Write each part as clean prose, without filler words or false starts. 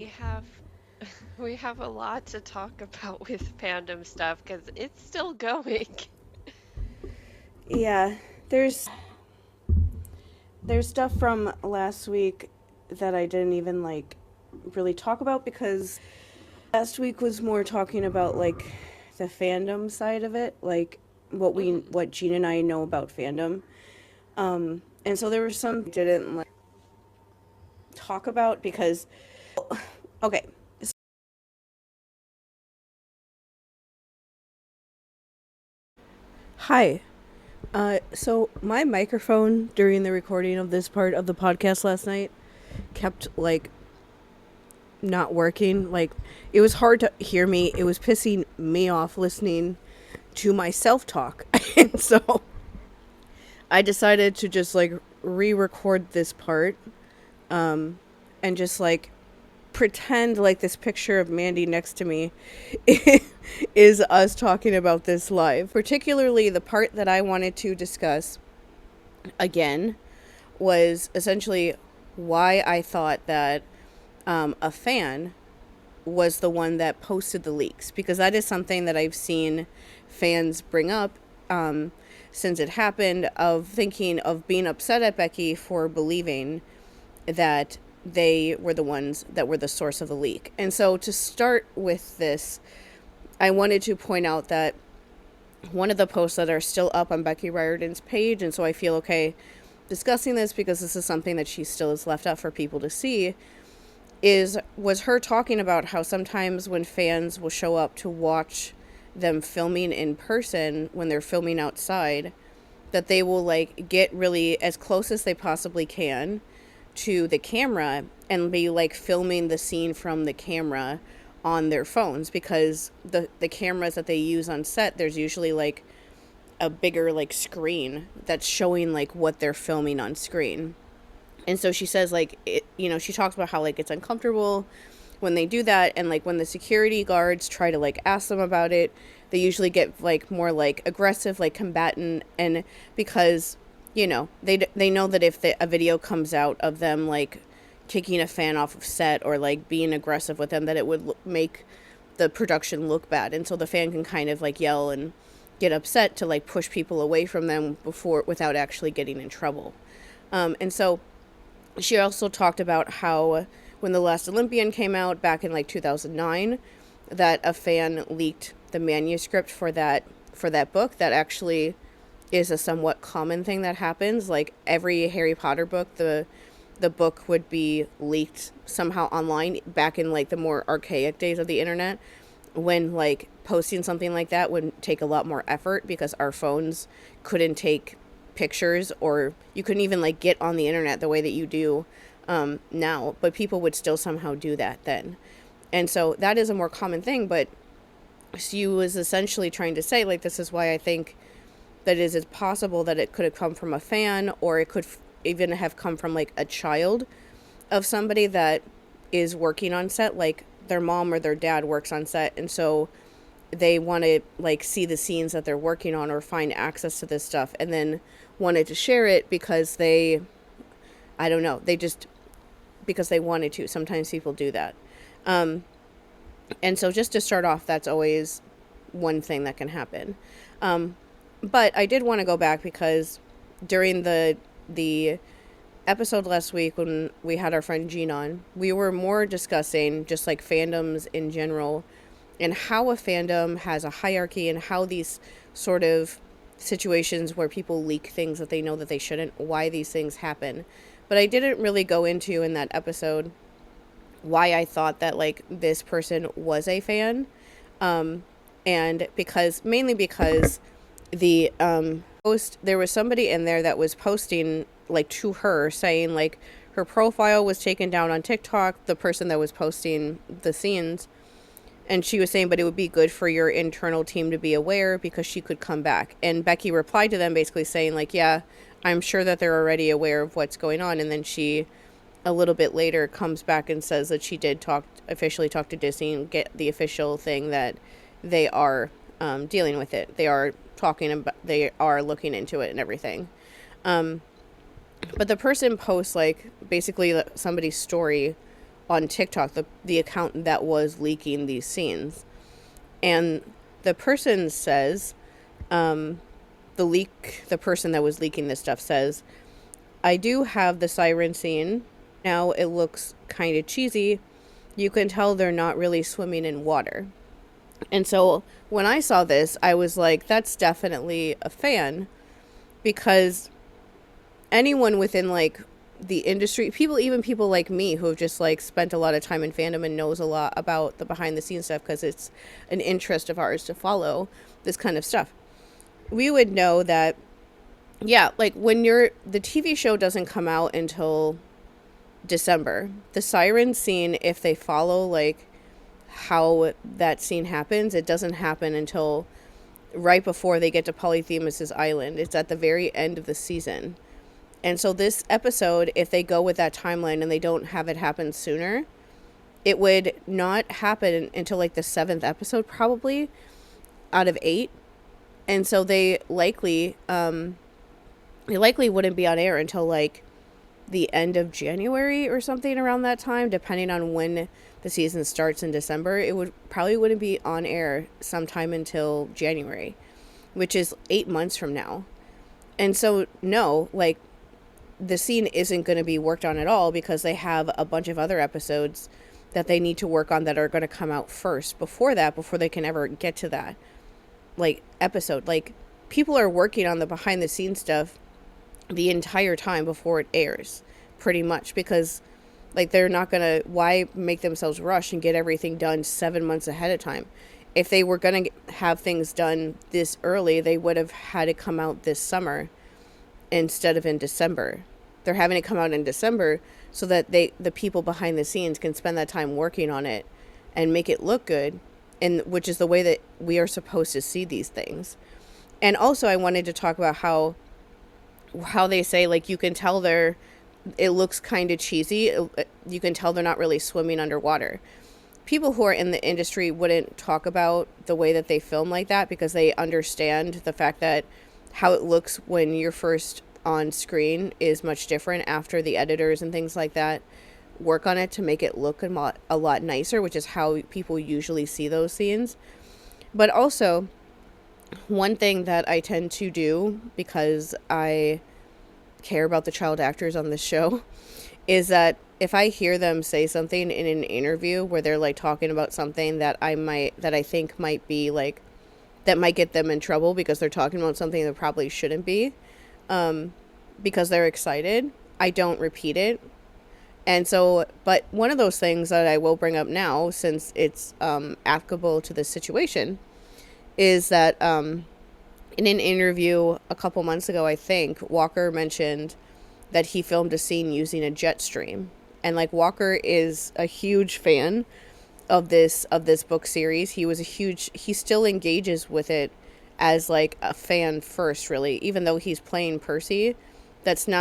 We have we have a lot to talk about with fandom stuff because it's still going. Yeah, there's stuff from last week that I didn't even really talk about because last week was more talking about the fandom side of it, like Mhm. what Gene and I know about fandom. And so there were some I didn't talk about because okay. Hi. So my microphone during the recording of this part of the podcast last night kept not working. Like, it was hard to hear me. It was pissing me off listening to myself talk. And so I decided to just re-record this part, and just pretend like this picture of Mandy next to me is us talking about this live. Particularly the part that I wanted to discuss again was essentially why I thought that a fan was the one that posted the leaks, because that is something that I've seen fans bring up since it happened, of thinking of being upset at Becky for believing that they were the ones that were the source of the leak. And so to start with this, I wanted to point out that one of the posts that are still up on Becky Riordan's page, and so I feel okay discussing this because this is something that she still has left up for people to see, was her talking about how sometimes when fans will show up to watch them filming in person when they're filming outside, that they will get really as close as they possibly can to the camera and be filming the scene from the camera on their phones, because the cameras that they use on set, there's usually a bigger screen that's showing what they're filming on screen. And so she says she talks about how it's uncomfortable when they do that, and when the security guards try to ask them about it, they usually get more aggressive, combatant. And because they know that if a video comes out of them kicking a fan off of set or being aggressive with them, that it would make the production look bad, and so the fan can kind of yell and get upset to push people away from them before, without actually getting in trouble. And so she also talked about how when The Last Olympian came out back in 2009, that a fan leaked the manuscript for that book. That actually is a somewhat common thing that happens. Like every Harry Potter book, the book would be leaked somehow online back in the more archaic days of the internet, when posting something like that would take a lot more effort because our phones couldn't take pictures, or you couldn't even get on the internet the way that you do now, but people would still somehow do that then. And so that is a more common thing. But she was essentially trying to say this is why I think that it is possible that it could have come from a fan, or it could even have come from a child of somebody that is working on set, like their mom or their dad works on set, and so they want to see the scenes that they're working on or find access to this stuff, and then wanted to share it because I don't know, they just, because they wanted to. Sometimes people do that. And so just to start off, that's always one thing that can happen. But I did want to go back because during the episode last week when we had our friend Jean on, we were more discussing just fandoms in general, and how a fandom has a hierarchy, and how these sort of situations where people leak things that they know that they shouldn't, why these things happen. But I didn't really go into in that episode why I thought that this person was a fan. And mainly because the post, there was somebody in there that was posting to her, saying her profile was taken down on TikTok, the person that was posting the scenes, and she was saying, but it would be good for your internal team to be aware because she could come back. And Becky replied to them basically saying yeah, I'm sure that they're already aware of what's going on. And then she, a little bit later, comes back and says that she did officially talk to Disney and get the official thing that they are dealing with it. They are talking about, they are looking into it and everything. But the person posts basically somebody's story on TikTok, the account that was leaking these scenes. And the person says, the person that was leaking this stuff says, I do have the siren scene. Now it looks kind of cheesy. You can tell they're not really swimming in water. And so when I saw this, I was like, that's definitely a fan, because anyone within like the industry, even people like me who have just like spent a lot of time in fandom and knows a lot about the behind the scenes stuff, because it's an interest of ours to follow this kind of stuff, we would know that, yeah, like when the TV show doesn't come out until December, the siren scene, if they follow like how that scene happens, it doesn't happen until right before they get to Polyphemus's island. It's at the very end of the season. And so this episode, if they go with that timeline and they don't have it happen sooner, it would not happen until like the 7th episode, probably, out of 8. And so they likely wouldn't be on air until like the end of January or something around that time, depending on when the season starts in December. It wouldn't be on air sometime until January, which is 8 months from now. And so no, like, the scene isn't going to be worked on at all, because they have a bunch of other episodes that they need to work on that are going to come out first before they can ever get to that like episode. Like, people are working on the behind the scenes stuff the entire time before it airs, pretty much, because like they're not going to, why make themselves rush and get everything done 7 months ahead of time? If they were going to have things done this early, they would have had it come out this summer instead of in December. They're having it come out in December so that the people behind the scenes can spend that time working on it and make it look good, and which is the way that we are supposed to see these things. And also I wanted to talk about how they say, like, you can tell it looks kind of cheesy. You can tell they're not really swimming underwater. People who are in the industry wouldn't talk about the way that they film like that, because they understand the fact that how it looks when you're first on screen is much different after the editors and things like that work on it to make it look a lot nicer, which is how people usually see those scenes. But also, one thing that I tend to do, because I care about the child actors on this show, is that if I hear them say something in an interview where they're like talking about something that I think might be like, that might get them in trouble because they're talking about something that probably shouldn't be, because they're excited, I don't repeat it. And so, but one of those things that I will bring up now, since it's applicable to this situation, is that in an interview a couple months ago, I think, Walker mentioned that he filmed a scene using a jet stream. And like, Walker is a huge fan of this book series. He still engages with it as like a fan first, really, even though he's playing Percy.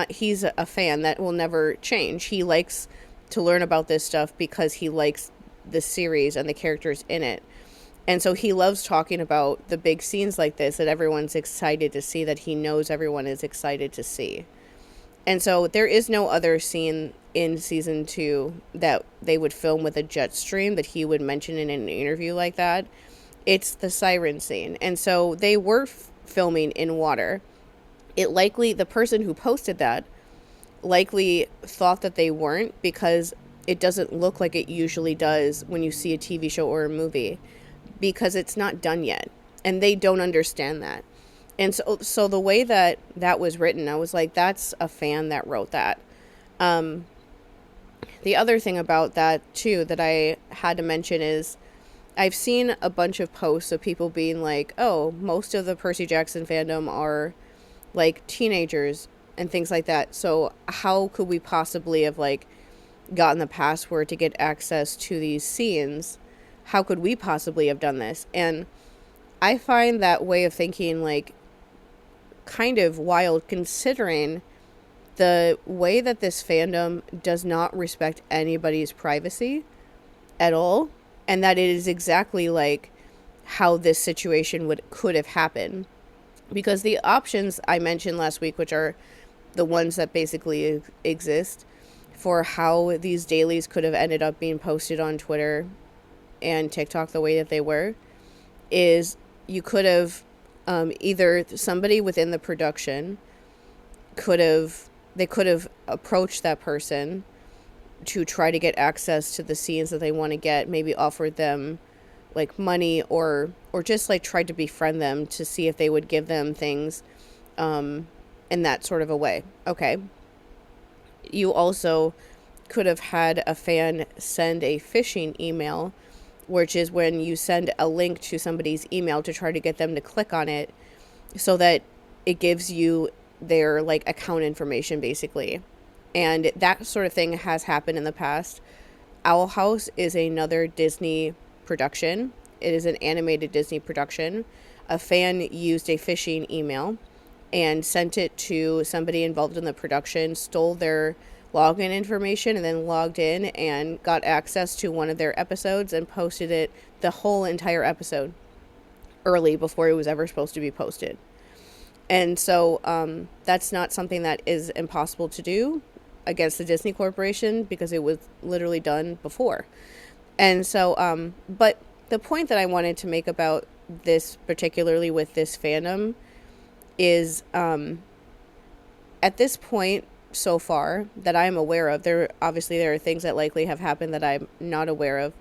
He's a fan that will never change. He likes to learn about this stuff because he likes the series and the characters in it. And so he loves talking about the big scenes like this that everyone's excited to see, that he knows everyone is excited to see. And so there is no other scene in season 2 that they would film with a jet stream that he would mention in an interview like that. It's the siren scene. And so they were filming in water. The person who posted that likely thought that they weren't, because it doesn't look like it usually does when you see a TV show or a movie, because it's not done yet. And they don't understand that. And so the way that was written, I was like, that's a fan that wrote that. The other thing about that, too, that I had to mention is I've seen a bunch of posts of people being like, oh, most of the Percy Jackson fandom are, like, teenagers and things like that. So how could we possibly have, like, gotten the password to get access to these scenes? How could we possibly have done this? And I find that way of thinking, like, kind of wild, considering the way that this fandom does not respect anybody's privacy at all, and that it is exactly like how this situation could have happened. Because the options I mentioned last week, which are the ones that basically exist, for how these dailies could have ended up being posted on Twitter and TikTok the way that they were is you could have either somebody within the production could have approached that person to try to get access to the scenes that they want to get, maybe offered them like money or just like tried to befriend them to see if they would give them things in that sort of a way. Okay. You also could have had a fan send a phishing email, which is when you send a link to somebody's email to try to get them to click on it so that it gives you their like account information basically. And that sort of thing has happened in the past. Owl House is another Disney production. It is an animated Disney production. A fan used a phishing email and sent it to somebody involved in the production, stole their login information, and then logged in and got access to one of their episodes and posted it, the whole entire episode, early before it was ever supposed to be posted. And so that's not something that is impossible to do against the Disney Corporation because it was literally done before. And so, but the point that I wanted to make about this, particularly with this fandom, is at this point so far that I'm aware of, there are things that likely have happened that I'm not aware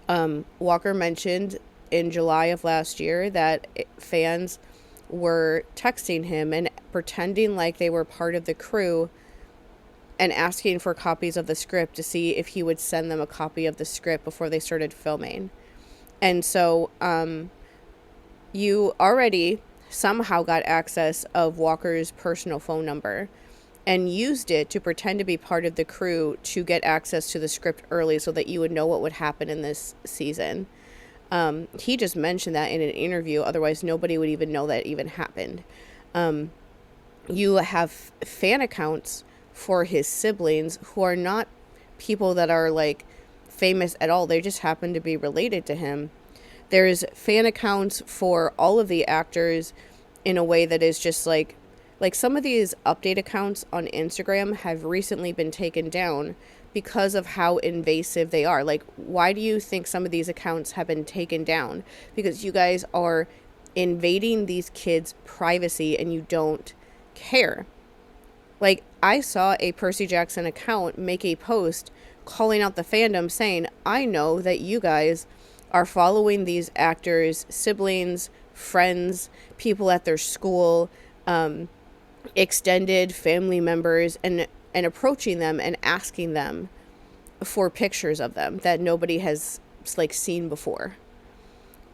of. Walker mentioned in July of last year that fans were texting him and pretending like they were part of the crew and asking for copies of the script to see if he would send them a copy of the script before they started filming. And so you already somehow got access of Walker's personal phone number and used it to pretend to be part of the crew to get access to the script early so that you would know what would happen in this season. He just mentioned that in an interview, otherwise nobody would even know that even happened. You have fan accounts for his siblings who are not people that are like famous at all. They just happen to be related to him. There's fan accounts for all of the actors in a way that is just like some of these update accounts on Instagram have recently been taken down because of how invasive they are. Like, why do you think some of these accounts have been taken down? Because you guys are invading these kids' privacy and you don't care. Like, I saw a Percy Jackson account make a post calling out the fandom saying, I know that you guys are following these actors' siblings, friends, people at their school, extended family members, and approaching them and asking them for pictures of them that nobody has like seen before.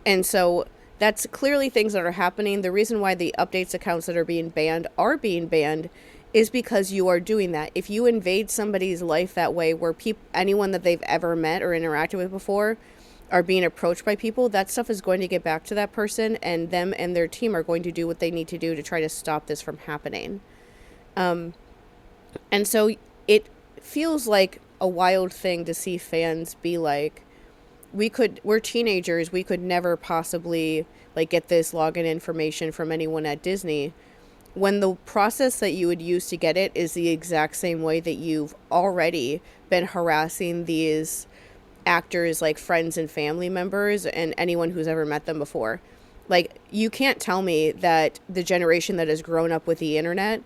And so that's clearly things that are happening. The reason why the updates accounts that are being banned is because you are doing that. If you invade somebody's life that way, where anyone that they've ever met or interacted with before are being approached by people, that stuff is going to get back to that person, and them and their team are going to do what they need to do to try to stop this from happening. And so it feels like a wild thing to see fans be like, we're teenagers, we could never possibly like get this login information from anyone at Disney, when the process that you would use to get it is the exact same way that you've already been harassing these actors, like friends and family members and anyone who's ever met them before. Like, you can't tell me that the generation that has grown up with the internet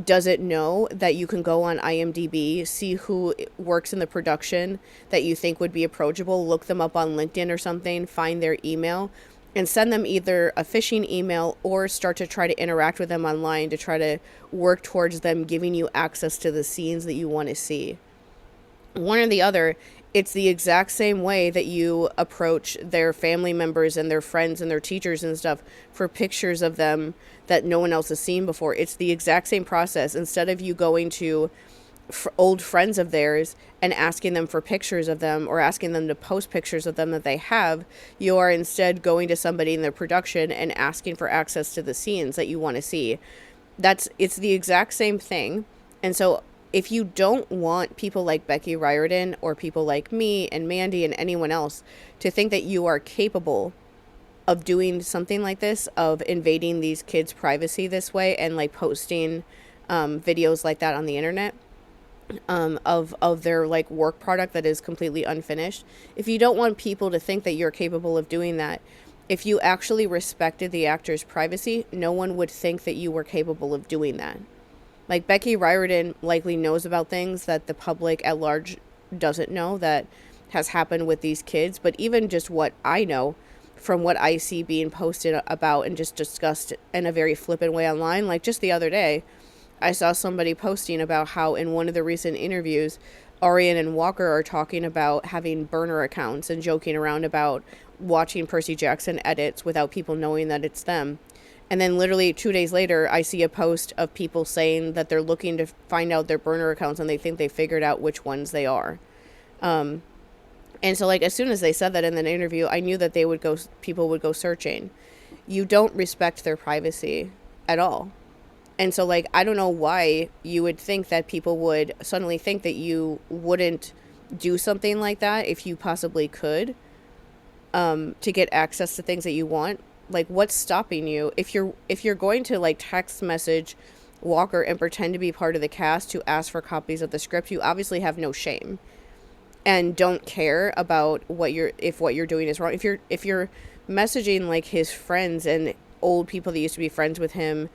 doesn't know that you can go on IMDb, see who works in the production that you think would be approachable, look them up on LinkedIn or something, find their email, and send them either a phishing email or start to try to interact with them online to try to work towards them giving you access to the scenes that you want to see. One or the other. It's the exact same way that you approach their family members and their friends and their teachers and stuff for pictures of them that no one else has seen before. It's the exact same process. Instead of you going to old friends of theirs and asking them for pictures of them or asking them to post pictures of them that they have, you are instead going to somebody in their production and asking for access to the scenes that you want to see. It's the exact same thing. And so if you don't want people like Becky Riordan or people like me and Mandy and anyone else to think that you are capable of doing something like this, of invading these kids' privacy this way and like posting videos like that on the internet, of their like work product that is completely unfinished. If you don't want people to think that you're capable of doing that, if you actually respected the actor's privacy, no one would think that you were capable of doing that. Like, Becky Riordan likely knows about things that the public at large doesn't know that has happened with these kids, but even just what I know from what I see being posted about and just discussed in a very flippant way online, like just the other day, I saw somebody posting about how in one of the recent interviews, Arian and Walker are talking about having burner accounts and joking around about watching Percy Jackson edits without people knowing that it's them. And then literally 2 days later, I see a post of people saying that they're looking to find out their burner accounts and they think they figured out which ones they are. And so, like, as soon as they said that in an interview, I knew that people would go searching. You don't respect their privacy at all. And so, like, I don't know why you would think that people would suddenly think that you wouldn't do something like that if you possibly could, to get access to things that you want. Like, what's stopping you? If you're going to, like, text message Walker and pretend to be part of the cast to ask for copies of the script, you obviously have no shame and don't care about what you're doing is wrong. If you're messaging like his friends and old people that used to be friends with him,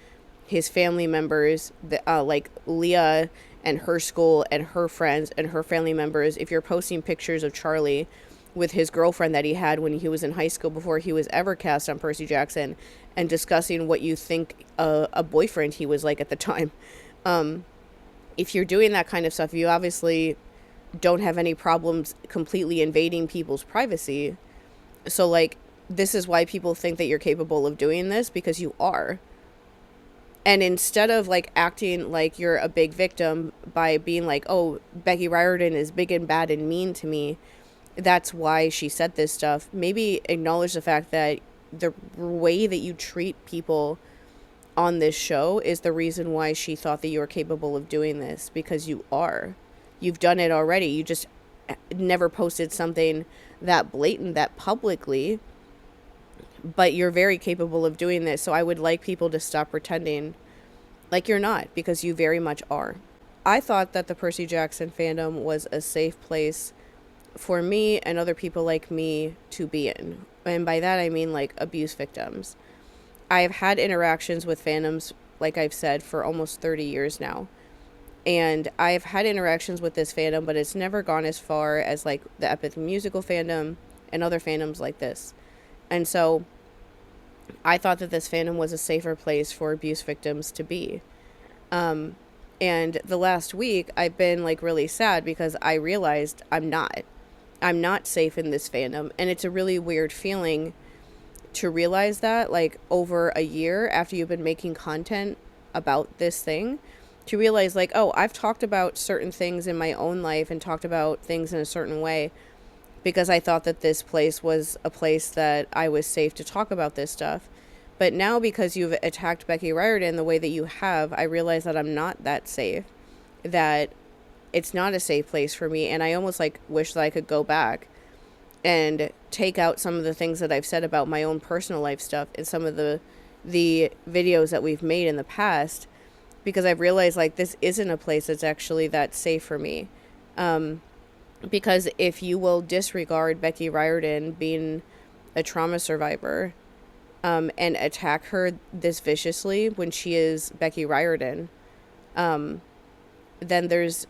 his family members, like Leah and her school and her friends and her family members, if you're posting pictures of Charlie with his girlfriend that he had when he was in high school before he was ever cast on Percy Jackson, and discussing what you think a boyfriend he was like at the time, if you're doing that kind of stuff, you obviously don't have any problems completely invading people's privacy. So, like, this is why people think that you're capable of doing this, because you are. And instead of, like, acting like you're a big victim by being like, oh, Becky Riordan is big and bad and mean to me, that's why she said this stuff, maybe acknowledge the fact that the way that you treat people on this show is the reason why she thought that you were capable of doing this, because you are. You've done it already. You just never posted something that blatant, that publicly, but you're very capable of doing this. So I would like people to stop pretending like you're not, because you very much are. I thought that the Percy Jackson fandom was a safe place for me and other people like me to be in. And by that I mean like abuse victims. I've had interactions with fandoms, like I've said, for almost 30 years now. And I've had interactions with this fandom, but it's never gone as far as like the Epic Musical fandom and other fandoms like this. And so I thought that this fandom was a safer place for abuse victims to be. And the last week I've been like really sad because I realized I'm not safe in this fandom. And it's a really weird feeling to realize that, like, over a year after you've been making content about this thing, to realize, like, oh, I've talked about certain things in my own life and talked about things in a certain way because I thought that this place was a place that I was safe to talk about this stuff. But now, because you've attacked Becky Riordan the way that you have, I realize that I'm not that safe, that it's not a safe place for me, and I almost, like, wish that I could go back and take out some of the things that I've said about my own personal life stuff and some of the videos that we've made in the past, because I've realized, like, this isn't a place that's actually that safe for me. Because if you will disregard Becky Riordan being a trauma survivor, and attack her this viciously when she is Becky Riordan, then there's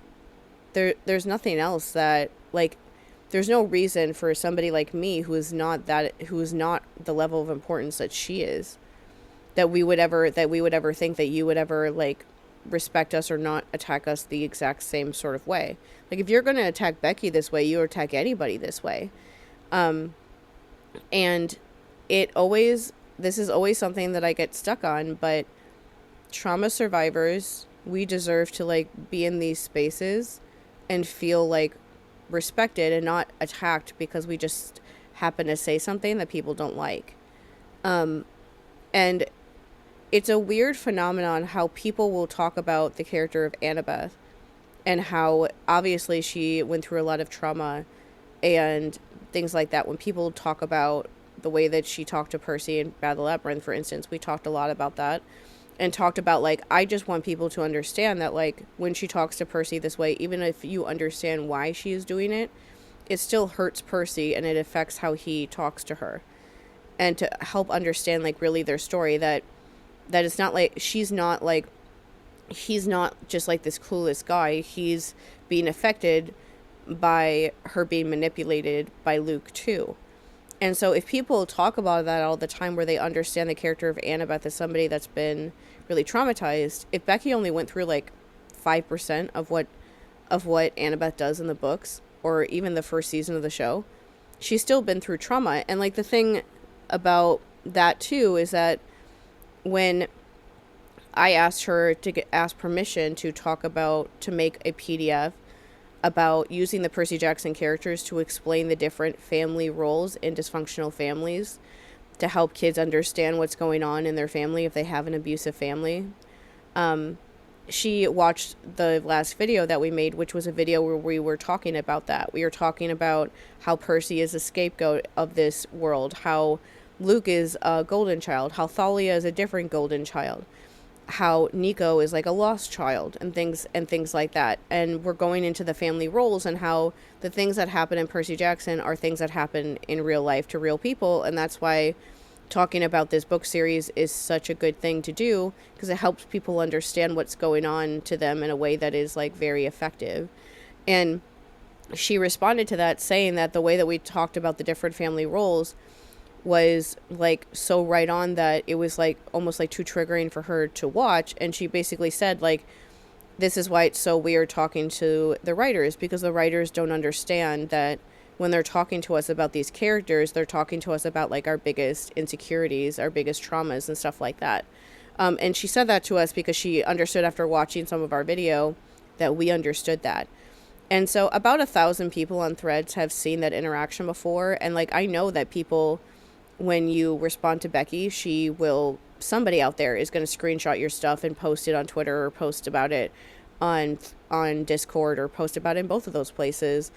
nothing else that, like, there's no reason for somebody like me who is not the level of importance that she is, that we would ever think that you would ever, like, respect us or not attack us the exact same sort of way. Like, if you're going to attack Becky this way, you attack anybody this way. And this is always something that I get stuck on, but trauma survivors, we deserve to, like, be in these spaces and feel, like, respected and not attacked because we just happen to say something that people don't like. And it's a weird phenomenon how people will talk about the character of Annabeth and how obviously she went through a lot of trauma and things like that. When people talk about the way that she talked to Percy in Bad the Labyrinth, for instance, we talked a lot about that. and talked about, like, I just want people to understand that, like, when she talks to Percy this way, even if you understand why she is doing it, it still hurts Percy and it affects how he talks to her. And to help understand, like, really their story, that it's not like she's not like, he's not just like this clueless guy. He's being affected by her being manipulated by Luke too. And so if people talk about that all the time, where they understand the character of Annabeth as somebody that's been really traumatized, if Becky only went through like 5% of what Annabeth does in the books, or even the first season of the show, she's still been through trauma. And like the thing about that too is that when I asked her to ask permission to make a PDF about using the Percy Jackson characters to explain the different family roles in dysfunctional families, to help kids understand what's going on in their family if they have an abusive family. She watched the last video that we made, which was a video where we were talking about that. We were talking about how Percy is a scapegoat of this world, how Luke is a golden child, how Thalia is a different golden child, how Nico is like a lost child, and things like that. And we're going into the family roles and how the things that happen in Percy Jackson are things that happen in real life to real people. And that's why talking about this book series is such a good thing to do, because it helps people understand what's going on to them in a way that is like very effective. And she responded to that saying that the way that we talked about the different family roles was like so right on, that it was like almost like too triggering for her to watch. And she basically said, like, this is why it's so weird talking to the writers, because the writers don't understand that when they're talking to us about these characters, they're talking to us about like our biggest insecurities, our biggest traumas and stuff like that. And she said that to us because she understood after watching some of our video that we understood that. And so about 1,000 people on Threads have seen that interaction before. And like, I know that people, when you respond to Becky, somebody out there is going to screenshot your stuff and post it on Twitter, or post about it on Discord, or post about it in both of those places,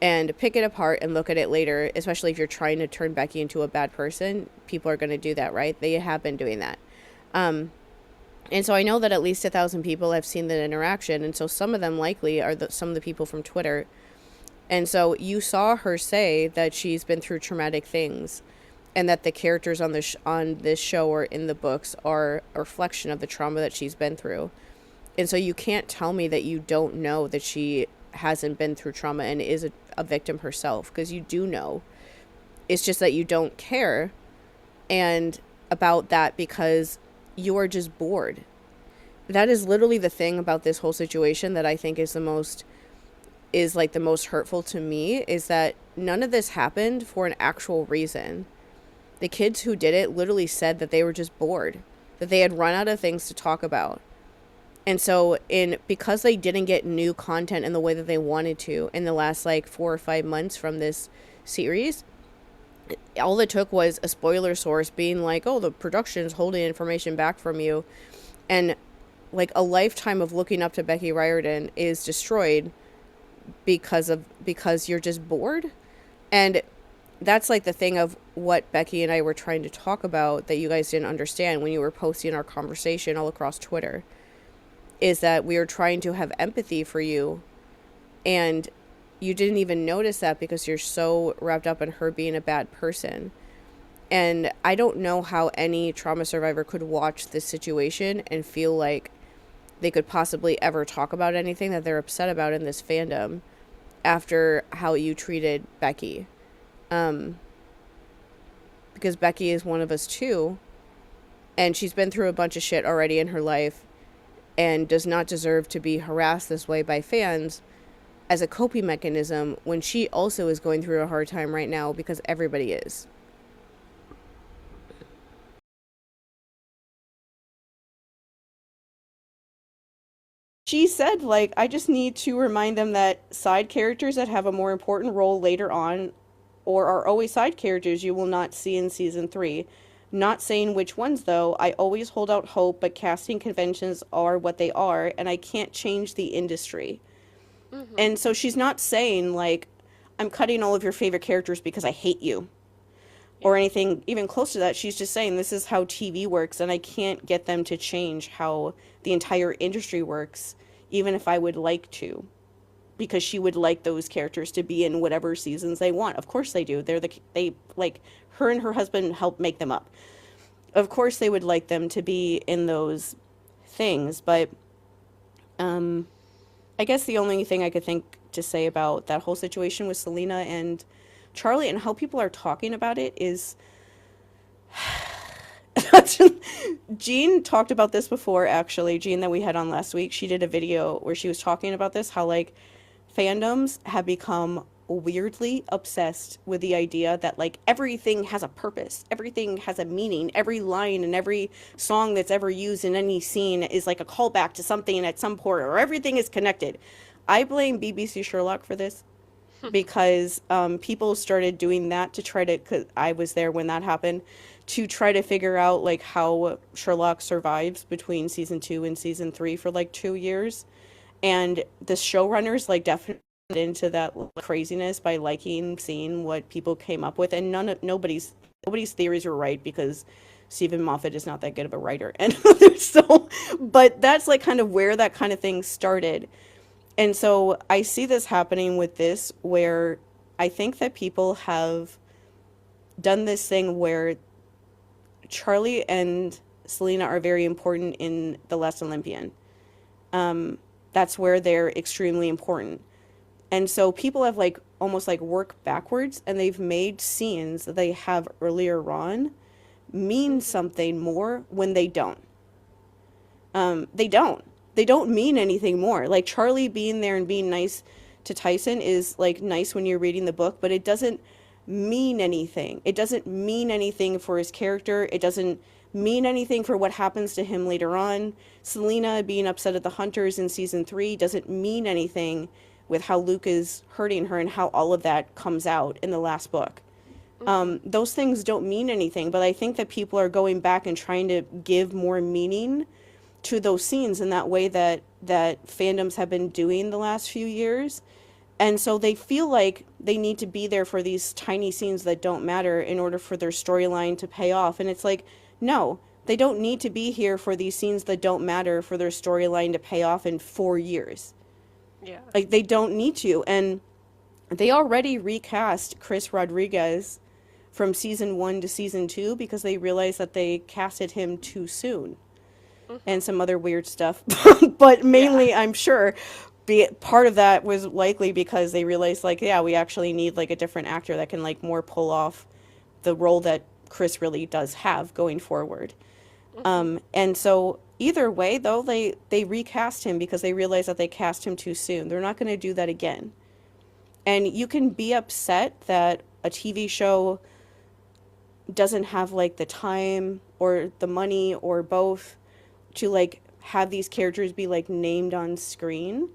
and pick it apart and look at it later. Especially if you're trying to turn Becky into a bad person, people are going to do that, right? They have been doing that. And so I know that at least 1,000 people have seen that interaction. And so some of them likely are some of the people from Twitter. And so you saw her say that she's been through traumatic things, and that the characters on this show or in the books are a reflection of the trauma that she's been through. And so you can't tell me that you don't know that she hasn't been through trauma and is a victim herself, because you do know. It's just that you don't care and about that because you are just bored. That is literally the thing about this whole situation that I think is the most hurtful to me, is that none of this happened for an actual reason. The kids who did it literally said that they were just bored, that they had run out of things to talk about. And so because they didn't get new content in the way that they wanted to in the last like 4 or 5 months from this series, all it took was a spoiler source being like, oh, the production's holding information back from you. And like a lifetime of looking up to Becky Riordan is destroyed because you're just bored. And that's like the thing of what Becky and I were trying to talk about that you guys didn't understand when you were posting our conversation all across Twitter, is that we were trying to have empathy for you, and you didn't even notice that because you're so wrapped up in her being a bad person. And I don't know how any trauma survivor could watch this situation and feel like they could possibly ever talk about anything that they're upset about in this fandom after how you treated Becky. Because Becky is one of us too, and she's been through a bunch of shit already in her life and does not deserve to be harassed this way by fans as a coping mechanism, when she also is going through a hard time right now, because everybody is. She said, like, I just need to remind them that side characters that have a more important role later on, or are always side characters, you will not see in season 3. Not saying which ones, though. I always hold out hope, but casting conventions are what they are, and I can't change the industry. Mm-hmm. And so she's not saying, like, I'm cutting all of your favorite characters because I hate you. or Yeah. anything even close to that. She's just saying this is how TV works, and I can't get them to change how the entire industry works, even if I would like to, because she would like those characters to be in whatever seasons they want. Of course they do. They like her and her husband help make them up. Of course they would like them to be in those things, but um I guess the only thing I could think to say about that whole situation with Selena and Charlie and how people are talking about it is Jean talked about this before, actually. Jean, that we had on last week, she did a video where she was talking about this, how like fandoms have become weirdly obsessed with the idea that like everything has a purpose, everything has a meaning, every line and every song that's ever used in any scene is like a callback to something at some point, or everything is connected. I blame BBC Sherlock for this because people started doing that to try to, because I was there when that happened, to try to figure out like how Sherlock survives between season 2 and season 3 for like 2 years. And the showrunners like definitely into that craziness by liking seeing what people came up with, and nobody's theories were right because Stephen Moffat is not that good of a writer, and so, but that's like kind of where that kind of thing started. And so I see this happening with this, where I think that people have done this thing where Charlie and Selena are very important in The Last Olympian. That's where they're extremely important. And so people have like almost like worked backwards, and they've made scenes that they have earlier on mean Hmm. something more when they don't. They don't. They don't mean anything more. Like Charlie being there and being nice to Tyson is like nice when you're reading the book, but it doesn't mean anything. It doesn't mean anything for his character. It doesn't mean anything for what happens to him later on. Selena being upset at the hunters in season 3 doesn't mean anything with how Luke is hurting her and how all of that comes out in the last book. Hmm. Those things don't mean anything, but I think that people are going back and trying to give more meaning to those scenes in that way that fandoms have been doing the last few years. And so they feel like they need to be there for these tiny scenes that don't matter in order for their storyline to pay off. And it's like, no, they don't need to be here for these scenes that don't matter for their storyline to pay off in 4 years. Yeah. Like, they don't need to. And they already recast Chris Rodriguez from season 1 to season 2 because they realized that they casted him too soon Hmm. and some other weird stuff. But Yeah. mainly, I'm sure, part of that was likely because they realized, like, yeah, we actually need like a different actor that can like more pull off the role that Chris really does have going forward. Hmm. And so either way, though, they recast him because they realized that they cast him too soon. They're not going to do that again. And you can be upset that a TV show doesn't have like the time or the money or both to like have these characters be like named on screen,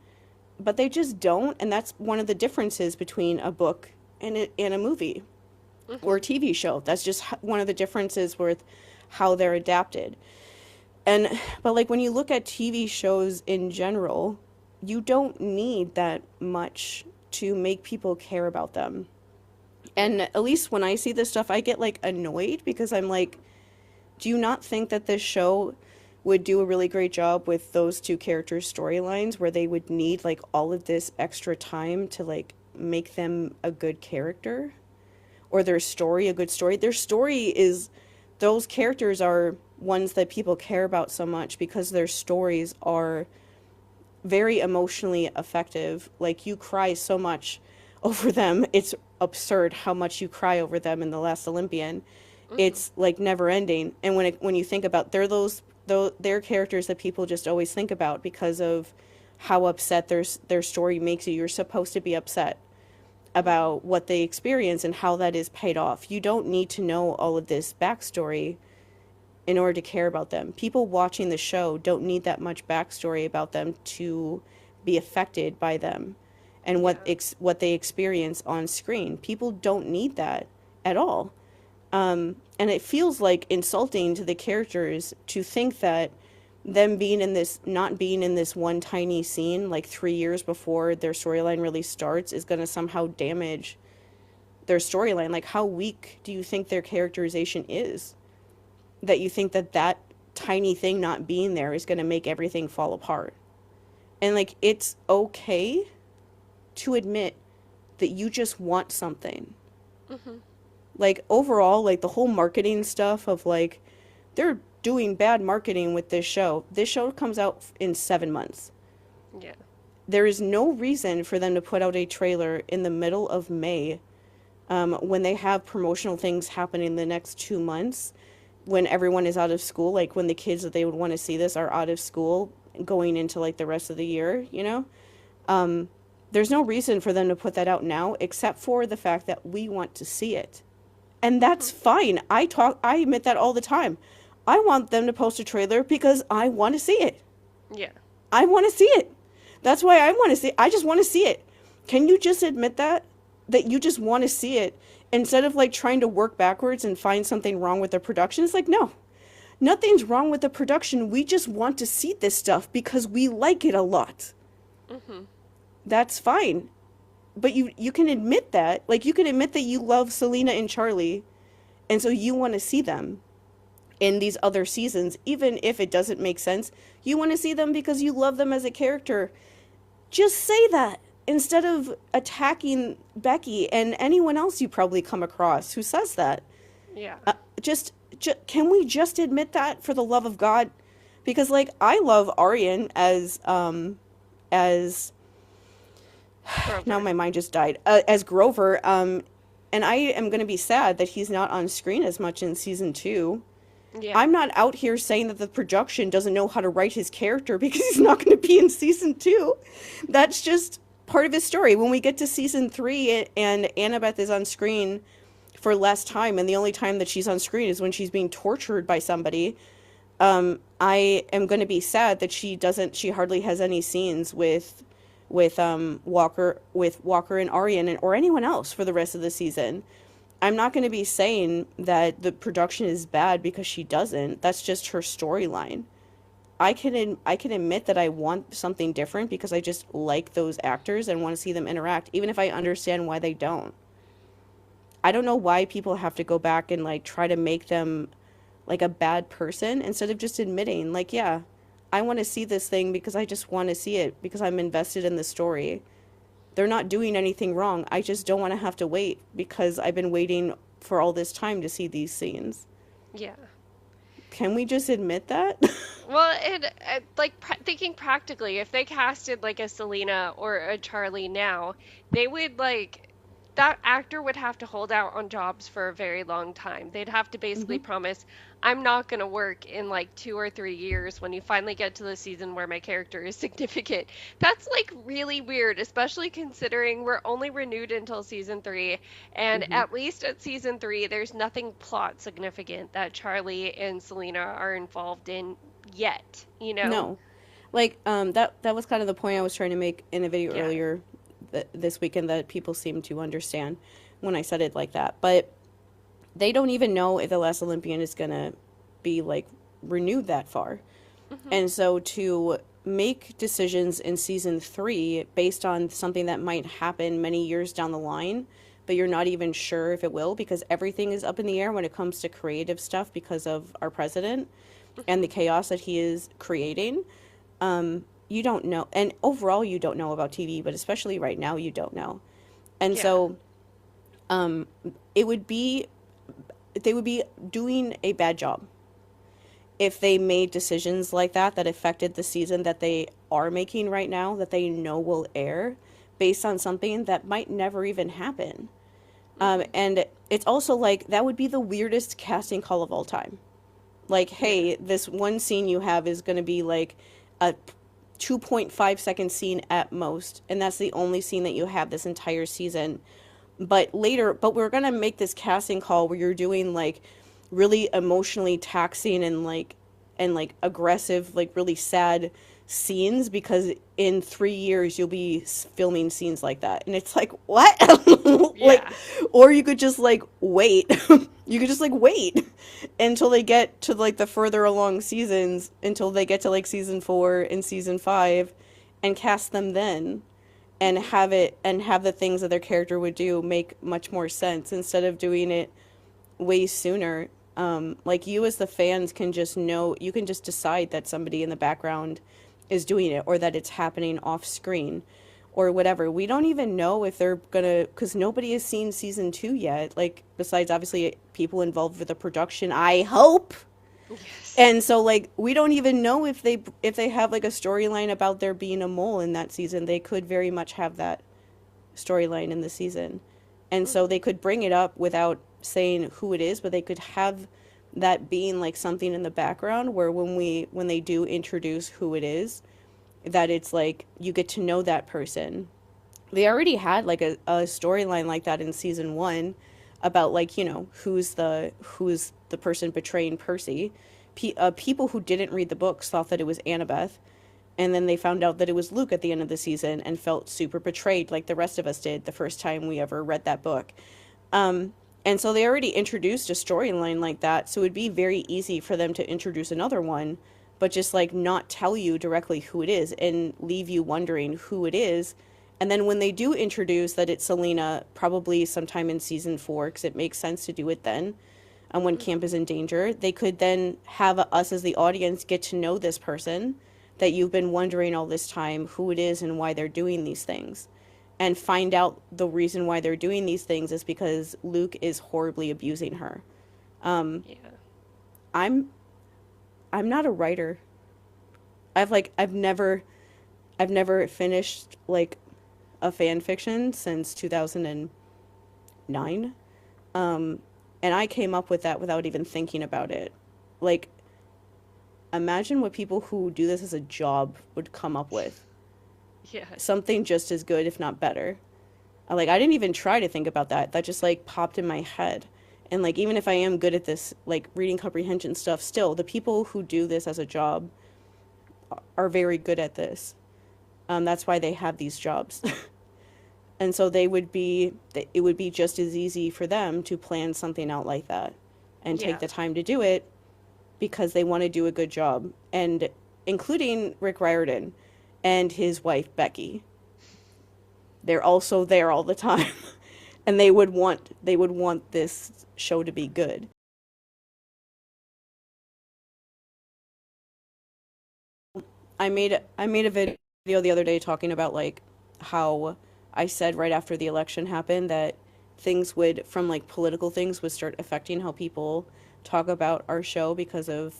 but they just don't, and that's one of the differences between a book and a movie or a Hmm. TV show. That's just one of the differences with how they're adapted. And but like when you look at TV shows in general, you don't need that much to make people care about them. And Yeah. at least when I see this stuff, I get like annoyed because I'm like, do you not think that this show would do a really great job with those two characters' storylines where they would need like all of this extra time to like make them a good character or their story a good story? Their story is, those characters are ones that people care about so much because their stories are very emotionally effective. Like you cry so much over them. It's absurd how much you cry over them in The Last Olympian. Hmm. It's like never ending. And when you think about, they're they're characters that people just always think about because of how upset their story makes you. You're supposed to be upset Hmm. about what they experience and how that is paid off. You don't need to know all of this backstory in order to care about them. People watching the show don't need that much backstory about them to be affected by them and Yeah. what they experience on screen. People don't need that at all. And it feels like insulting to the characters to think that them being in this, not being in this one tiny scene like 3 years before their storyline really starts, is going to somehow damage their storyline? Like, how weak do you think their characterization is? That you think that that tiny thing not being there is going to make everything fall apart. And like, it's okay to admit that you just want something. Hmm. Like, overall, like the whole marketing stuff of like, they're doing bad marketing with this show. This show comes out in 7 months. Yeah. There is no reason for them to put out a trailer in the middle of May, when they have promotional things happening the next 2 months, when everyone is out of school, like when the kids that they would want to see this are out of school going into like the rest of the year, you know? There's no reason for them to put that out now, except for the fact that we want to see it. And that's Hmm. fine. I admit that all the time. I want them to post a trailer because I want to see it. Yeah. I want to see it. That's why I want to see it. I just want to see it. Can you just admit that? That you just want to see it instead of like trying to work backwards and find something wrong with the production? It's like, no, nothing's wrong with the production. We just want to see this stuff because we like it a lot. Hmm. That's fine. But you can admit that. Like, you can admit that you love Selena and Charlie, and so you want to see them in these other seasons, even if it doesn't make sense. You want to see them because you love them as a character. Just say that instead of attacking Becky and anyone else you probably come across who says that. Yeah. Can we just admit that, for the love of God? Because like, I love Aryan as now Grover. my mind just died, as Grover, and I am going to be sad that he's not on screen as much in season 2. Yeah. I'm not out here saying that the production doesn't know how to write his character because he's not going to be in season 2. That's just part of his story. When we get to season 3 and Annabeth is on screen for less time, and the only time that she's on screen is when she's being tortured by somebody, I am going to be sad that she hardly has any scenes with Walker and Aryan, or anyone else for the rest of the season. I'm not going to be saying that the production is bad because she doesn't. That's just her storyline. I can admit that I want something different because I just like those actors and want to see them interact, even if I understand why they don't. I don't know why people have to go back and like try to make them like a bad person instead of just admitting, like, yeah, I want to see this thing because I just want to see it because I'm invested in the story. They're not doing anything wrong. I just don't want to have to wait because I've been waiting for all this time to see these scenes. Yeah. Can we just admit that? Well, like thinking practically, if they casted like a Selena or a Charlie now, they would like that actor would have to hold out on jobs for a very long time. They'd have to basically Hmm. promise, I'm not going to work in like 2 or 3 years when you finally get to the season where my character is significant. That's like really weird, especially considering we're only renewed until season 3. And Hmm. at least at season 3, there's nothing plot significant that Charlie and Selena are involved in yet, you know? No. Like, that was kind of the point I was trying to make in a video Yeah. earlier this weekend, that people seem to understand when I said it like that. But they don't even know if the Last Olympian is gonna be like renewed that far. Hmm. And so to make decisions in season 3 based on something that might happen many years down the line, but you're not even sure if it will, because everything is up in the air when it comes to creative stuff because of our president and the Hmm. chaos that he is creating. You don't know. And overall, you don't know about TV, but especially right now, you don't know. And Yeah. so um, it would be, they would be doing a bad job if they made decisions like that affected the season that they are making right now, that they know will air, based on something that might never even happen. Hmm. And it's also like, that would be the weirdest casting call of all time. Like, Yeah. hey, this one scene you have is going to be like a 2.5 second scene at most, and that's the only scene that you have this entire season. But we're going to make this casting call where you're doing like really emotionally taxing and like aggressive, like really sad scenes, because in 3 years you'll be filming scenes like that. And it's like, what? Like, Yeah. or you could just like wait. You could just like wait until they get to like the further along seasons, until they get to like season 4 and season 5, and cast them then. and have the things that their character would do make much more sense instead of doing it way sooner. Like you as the fans can just know, you can just decide that somebody in the background is doing it or that it's happening off screen or whatever. We don't even know if they're gonna, because nobody has seen season 2 yet. Like besides obviously people involved with the production, I hope. Yes. And so like we don't even know if they have like a storyline about there being a mole in that season. They could very much have that storyline in the season. And so Hmm. they could bring it up without saying who it is, but they could have that being like something in the background where when they do introduce who it is, that it's like you get to know that person. They already had like a storyline like that in season 1 about like, you know, who's the person betraying Percy. People who didn't read the books thought that it was Annabeth, and then they found out that it was Luke at the end of the season and felt super betrayed like the rest of us did the first time we ever read that book. And so they already introduced a storyline like that, so it'd be very easy for them to introduce another one, but just like not tell you directly who it is and leave you wondering who it is. And then when they do introduce that it's Selena, probably sometime in season 4, because it makes sense to do it then, when camp is in danger, they could then have us as the audience get to know this person that you've been wondering all this time who it is and why they're doing these things, and find out the reason why they're doing these things is because Luke is horribly abusing her. Yeah. I'm I'm not a writer. I've never finished like a fan fiction since 2009. And I came up with that without even thinking about it. Like imagine what people who do this as a job would come up with. Yes. Something just as good if not better. I didn't even try to think about that. That just like popped in my head. And like even if I am good at this like reading comprehension stuff, still the people who do this as a job are very good at this. That's why they have these jobs. And so it would be just as easy for them to plan something out like that and take Yeah. the time to do it because they want to do a good job. And including Rick Riordan and his wife Becky, they're also there all the time. And they would want this show to be good. I made a video the other day talking about like how I said right after the election happened that things would from like political things would start affecting how people talk about our show because of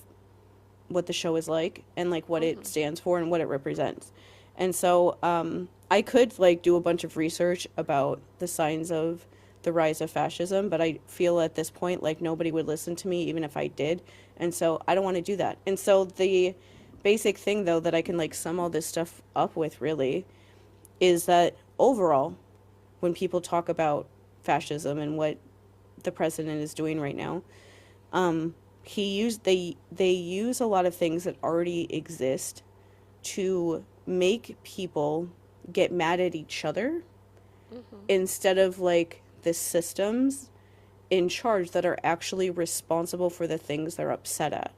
what the show is like and like what it Hmm. stands for and what it represents. And so I could like do a bunch of research about the signs of the rise of fascism, but I feel at this point like nobody would listen to me even if I did. And so I don't want to do that. And so the basic thing though that I can like sum all this stuff up with really is that overall when people talk about fascism and what the president is doing right now, they use a lot of things that already exist to make people get mad at each other Hmm. instead of like the systems in charge that are actually responsible for the things they're upset at.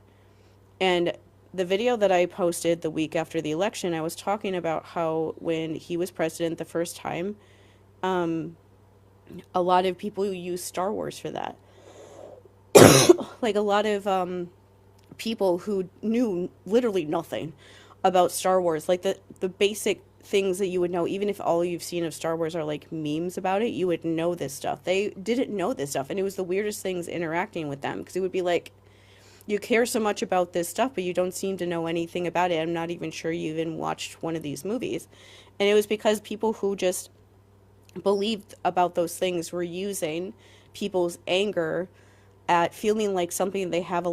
And the video that I posted the week after the election, I was talking about how when he was president the first time, a lot of people use Star Wars for that. Like a lot of people who knew literally nothing about Star Wars, like the basic things that you would know, even if all you've seen of Star Wars are like memes about it, you would know this stuff. They didn't know this stuff, and it was the weirdest things interacting with them because it would be like, you care so much about this stuff, but you don't seem to know anything about it. I'm not even sure you even watched one of these movies. And it was because people who just believed about those things were using people's anger at feeling like something they have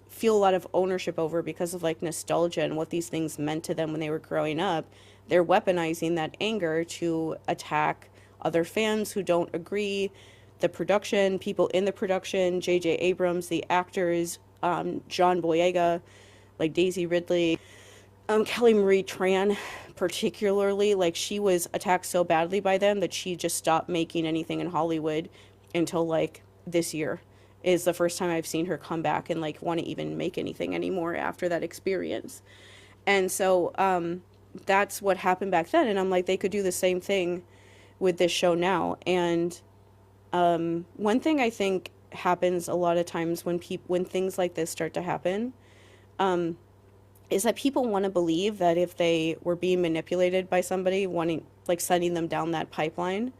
feel a lot of ownership over because of like nostalgia and what these things meant to them when they were growing up. They're weaponizing that anger to attack other fans who don't agree, the production, people in the production, J.J. Abrams, the actors, John Boyega, like Daisy Ridley, Kelly Marie Tran, particularly, like she was attacked so badly by them that she just stopped making anything in Hollywood until like this year is the first time I've seen her come back and like want to even make anything anymore after that experience. And so that's what happened back then. And I'm like, they could do the same thing with this show now. And one thing I think happens a lot of times when things like this start to happen, is that people want to believe that if they were being manipulated by somebody wanting, like, sending them down that pipeline,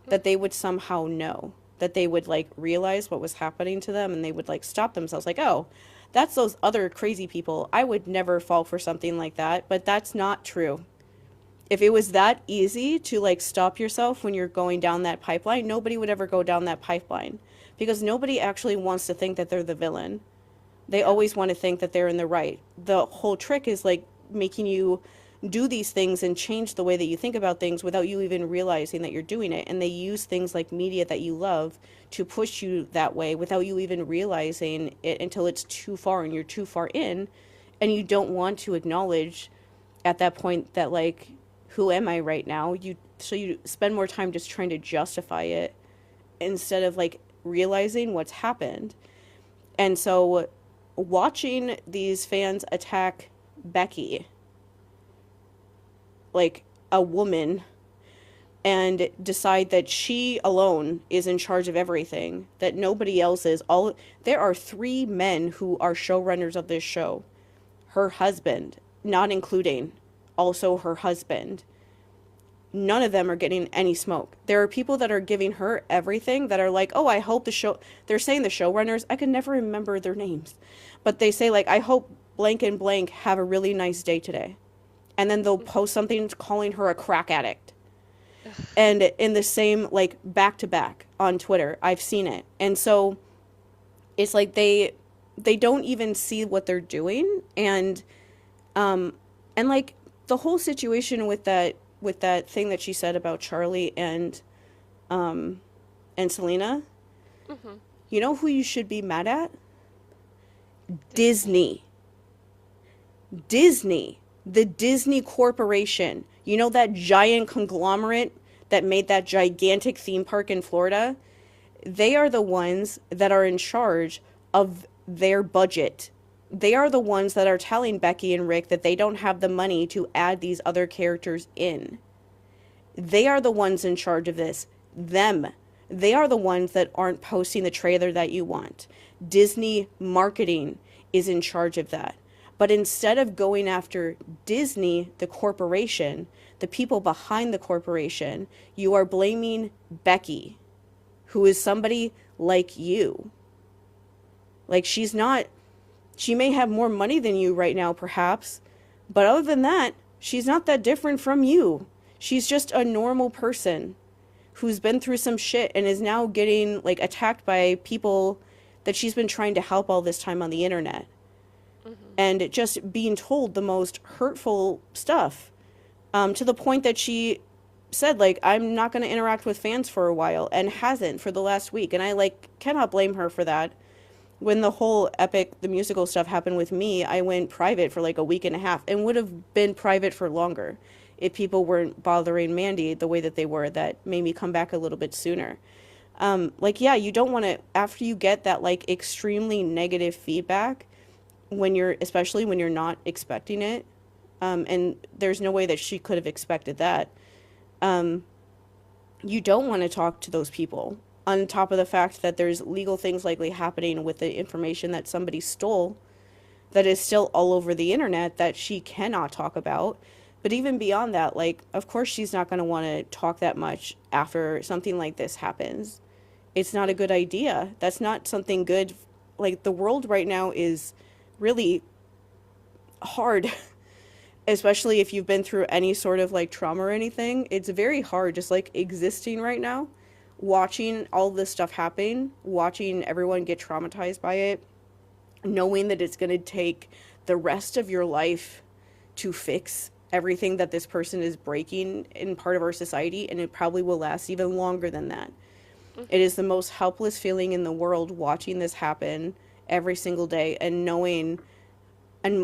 that they would somehow know, that they would, like, realize what was happening to them, and they would, like, stop themselves, like, oh, that's those other crazy people. I would never fall for something like that. But that's not true. If it was that easy to, like, stop yourself when you're going down that pipeline, nobody would ever go down that pipeline, because nobody actually wants to think that they're the villain. They Yeah. always want to think that they're in the right. The whole trick is, like, making you do these things and change the way that you think about things without you even realizing that you're doing it. And they use things like media that you love to push you that way without you even realizing it until it's too far and you're too far in, and you don't want to acknowledge at that point that, like, who am I right now? You spend more time just trying to justify it instead of, like, realizing what's happened. And so watching these fans attack Becky, like a woman, and decide that she alone is in charge of everything, that nobody else is. There are 3 men who are showrunners of this show. Her husband, not including also her husband. None of them are getting any smoke. There are people that are giving her everything that are like, oh, I hope the show, they're saying the showrunners, I can never remember their names, but they say, like, I hope blank and blank have a really nice day today. And then they'll post something calling her a crack addict. And in the same, like, back to back on Twitter, I've seen it. And so it's like they don't even see what they're doing. And like, the whole situation with that thing that she said about Charlie and Selena, Mm-hmm. you know who you should be mad at? Disney. Disney. Disney. The Disney Corporation. You know, that giant conglomerate that made that gigantic theme park in Florida? They are the ones that are in charge of their budget. They are the ones that are telling Becky and Rick that they don't have the money to add these other characters in. They are the ones in charge of this. Them. They are the ones that aren't posting the trailer that you want. Disney marketing is in charge of that. But instead of going after Disney, the corporation, the people behind the corporation, you are blaming Becky, who is somebody like you. Like, she may have more money than you right now, perhaps, but other than that, she's not that different from you. She's just a normal person who's been through some shit and is now getting, like, attacked by people that she's been trying to help all this time on the internet. Mm-hmm. And just being told the most hurtful stuff, to the point that she said, like, I'm not going to interact with fans for a while, and hasn't for the last week. And I, like, cannot blame her for that. When the whole Epic, the musical stuff happened with me, I went private for like a week and a half, and would have been private for longer if people weren't bothering Mandy the way that they were. That made me come back a little bit sooner. Like, yeah, you don't want to, after you get that, like, extremely negative feedback, especially when you're not expecting it, and there's no way that she could have expected that, you don't want to talk to those people. On top of the fact that there's legal things likely happening with the information that somebody stole that is still all over the internet that she cannot talk about. But even beyond that, like, of course she's not going to want to talk that much after something like this happens. It's not a good idea. That's not something good. Like, the world right now is really hard, especially if you've been through any sort of, like, trauma or anything. It's very hard just, like, existing right now, watching all this stuff happen, watching everyone get traumatized by it, knowing that it's going to take the rest of your life to fix everything that this person is breaking in part of our society, and it probably will last even longer than that. It is the most helpless feeling in the world, watching this happen every single day, and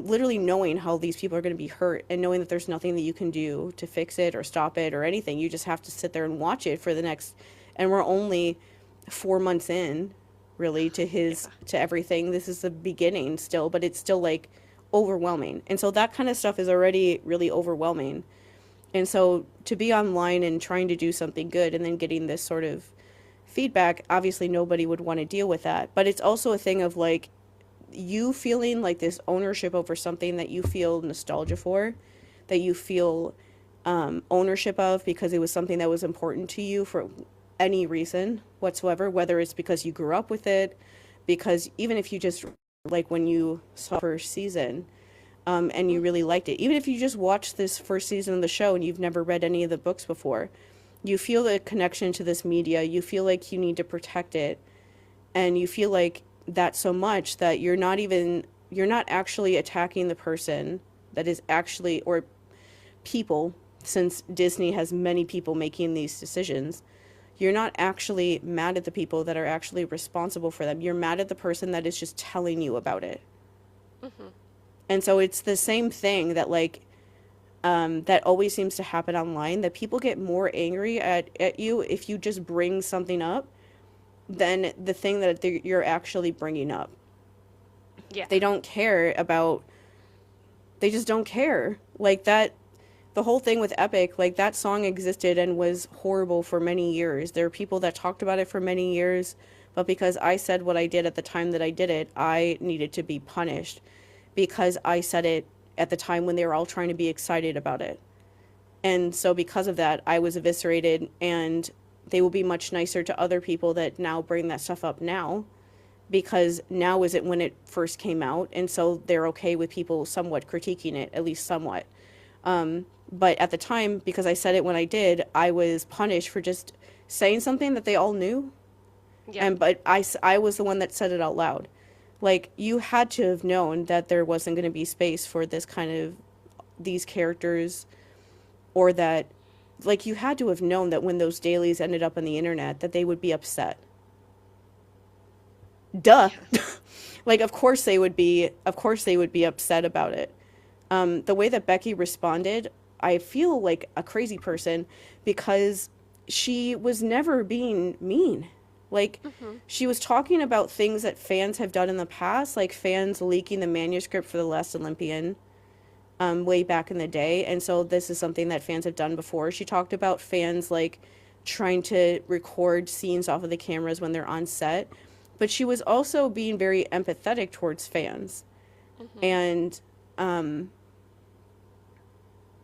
literally knowing how these people are going to be hurt, and knowing that there's nothing that you can do to fix it or stop it or anything. You just have to sit there and watch it for the next, and we're only 4 months in, really, to Yeah. everything. This is the beginning still, but it's still, like, overwhelming. And so that kind of stuff is already really overwhelming. And so to be online and trying to do something good and then getting this sort of feedback, obviously nobody would want to deal with that. But it's also a thing of like you feeling like this ownership over something that you feel nostalgia for, that you feel ownership of because it was something that was important to you for any reason whatsoever, whether it's because you grew up with it, because even if you just like when you saw the first season and you really liked it, even if you just watched this first season of the show and you've never read any of the books before, you feel the connection to this media, you feel like you need to protect it, and you feel like that so much that you're not actually attacking the person that is actually, or people, since Disney has many people making these decisions, you're not actually mad at the people that are actually responsible for them. You're mad at the person that is just telling you about it. Hmm. And so it's the same thing that like that always seems to happen online, that people get more angry at you if you just bring something up than the thing that you're actually bringing up. Yeah. They don't care about, they just don't care. Like that, the whole thing with Epic, like that song existed and was horrible for many years. There are people that talked about it for many years, but because I said what I did at the time that I did it, I needed to be punished because I said it at the time when they were all trying to be excited about it. And so because of that, I was eviscerated, and they will be much nicer to other people that now bring that stuff up now, because now isn't when it first came out, and so they're okay with people somewhat critiquing it, at least somewhat. But at the time, because I said it when I did, I was punished for just saying something that they all knew, Yeah. and but I was the one that said it out loud. Like, you had to have known that there wasn't going to be space for this kind of, these characters, or that, like, you had to have known that when those dailies ended up on the internet that they would be upset. Duh. Yeah. Like, of course they would be upset about it. The way that Becky responded, I feel like a crazy person, because she was never being mean. Like, Hmm. she was talking about things that fans have done in the past, like fans leaking the manuscript for The Last Olympian, way back in the day. And so this is something that fans have done before. She talked about fans, like, trying to record scenes off of the cameras when they're on set. But she was also being very empathetic towards fans. Hmm. And,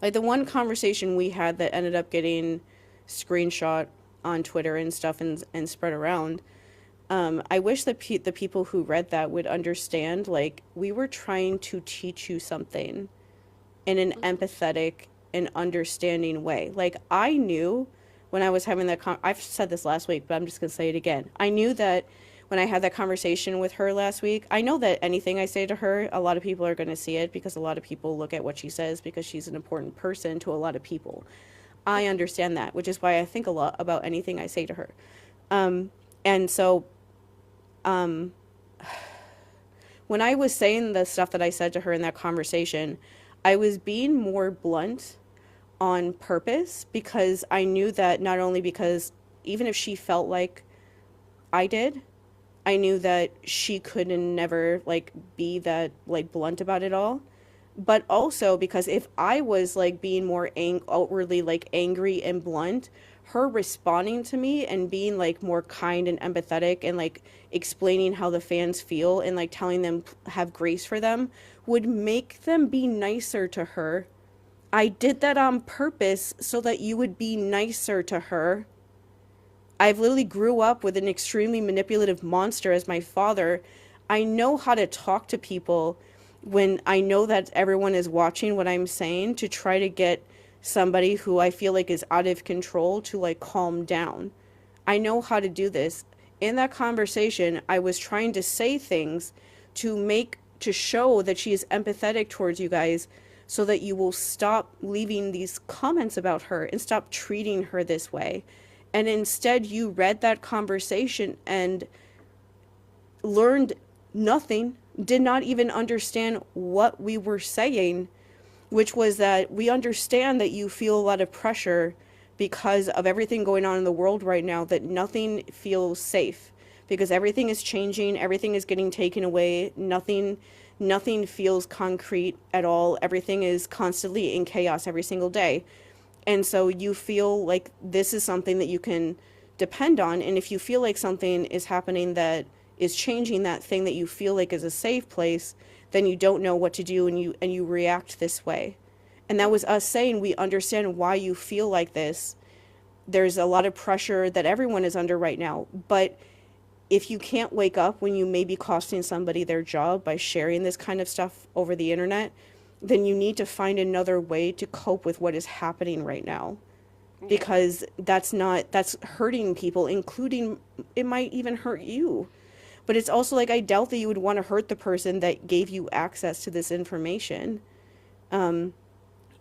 like, the one conversation we had that ended up getting screenshot on Twitter and stuff, and spread around, I wish that the people who read that would understand, like, we were trying to teach you something in an Hmm. empathetic and understanding way. Like, I knew when I was having that I've said this last week, but I'm just going to say it again. I knew that when I had that conversation with her last week, I know that anything I say to her, a lot of people are going to see it, because a lot of people look at what she says because she's an important person to a lot of people. I Hmm. understand that, which is why I think a lot about anything I say to her. And so when I was saying the stuff that I said to her in that conversation, I was being more blunt on purpose, because I knew that, not only because even if she felt like I did, I knew that she could never, like, be that, like, blunt about it all. But also because if I was, like, being more outwardly, like, angry and blunt, her responding to me and being, like, more kind and empathetic and, like, explaining how the fans feel and, like, telling them have grace for them would make them be nicer to her. I did that on purpose so that you would be nicer to her. I've literally grew up with an extremely manipulative monster as my father. I know how to talk to people when I know that everyone is watching what I'm saying, to try to get somebody who I feel like is out of control to, like, calm down. I know how to do this. In that conversation, I was trying to say things to show that she is empathetic towards you guys, so that you will stop leaving these comments about her and stop treating her this way. And instead, you read that conversation and learned nothing, did not even understand what we were saying, which was that we understand that you feel a lot of pressure because of everything going on in the world right now, that nothing feels safe because everything is changing, everything is getting taken away, nothing nothing feels concrete at all. Everything is constantly in chaos every single day. And so you feel like this is something that you can depend on. And if you feel like something is happening that is changing that thing that you feel like is a safe place, then you don't know what to do, and you react this way. And that was us saying, we understand why you feel like this. There's a lot of pressure that everyone is under right now. But if you can't wake up when you may be costing somebody their job by sharing this kind of stuff over the internet, then you need to find another way to cope with what is happening right now. Yeah. Because that's hurting people, including, it might even hurt you. But it's also like, I doubt that you would want to hurt the person that gave you access to this information.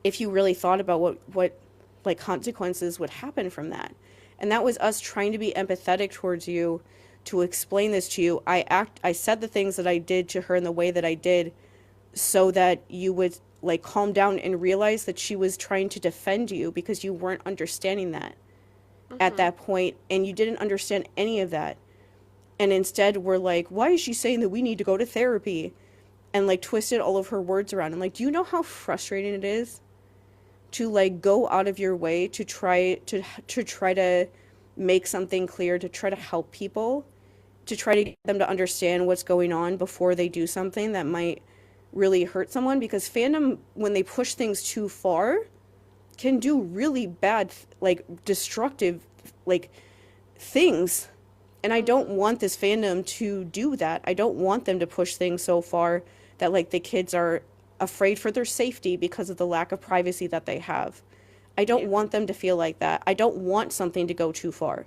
If you really thought about what like consequences would happen from that. And that was us trying to be empathetic towards you, to explain this to you. I said the things that I did to her in the way that I did, so that you would like calm down and realize that she was trying to defend you, because you weren't understanding that at Mm-hmm. that point, and you didn't understand any of that. And instead we're like, why is she saying that we need to go to therapy? And like twisted all of her words around. I'm like, do you know how frustrating it is to like go out of your way to try to make something clear, to try to help people, to try to get them to understand what's going on before they do something that might really hurt someone? Because fandom, when they push things too far, can do really bad, like destructive, like things. And I don't Mm-hmm. want this fandom to do that. I don't want them to push things so far that like the kids are afraid for their safety because of the lack of privacy that they have. I don't Yeah. want them to feel like that. I don't want something to go too far.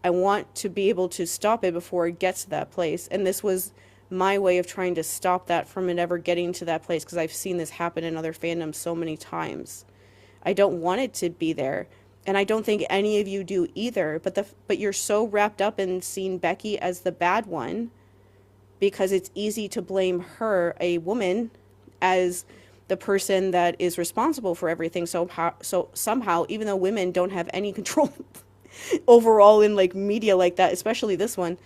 I want to be able to stop it before it gets to that place. And this was my way of trying to stop that from it ever getting to that place, because I've seen this happen in other fandoms so many times. I don't want it to be there. And I don't think any of you do either, but you're so wrapped up in seeing Becky as the bad one, because it's easy to blame her, a woman, as the person that is responsible for everything. So somehow, even though women don't have any control overall in like media like that, especially this one,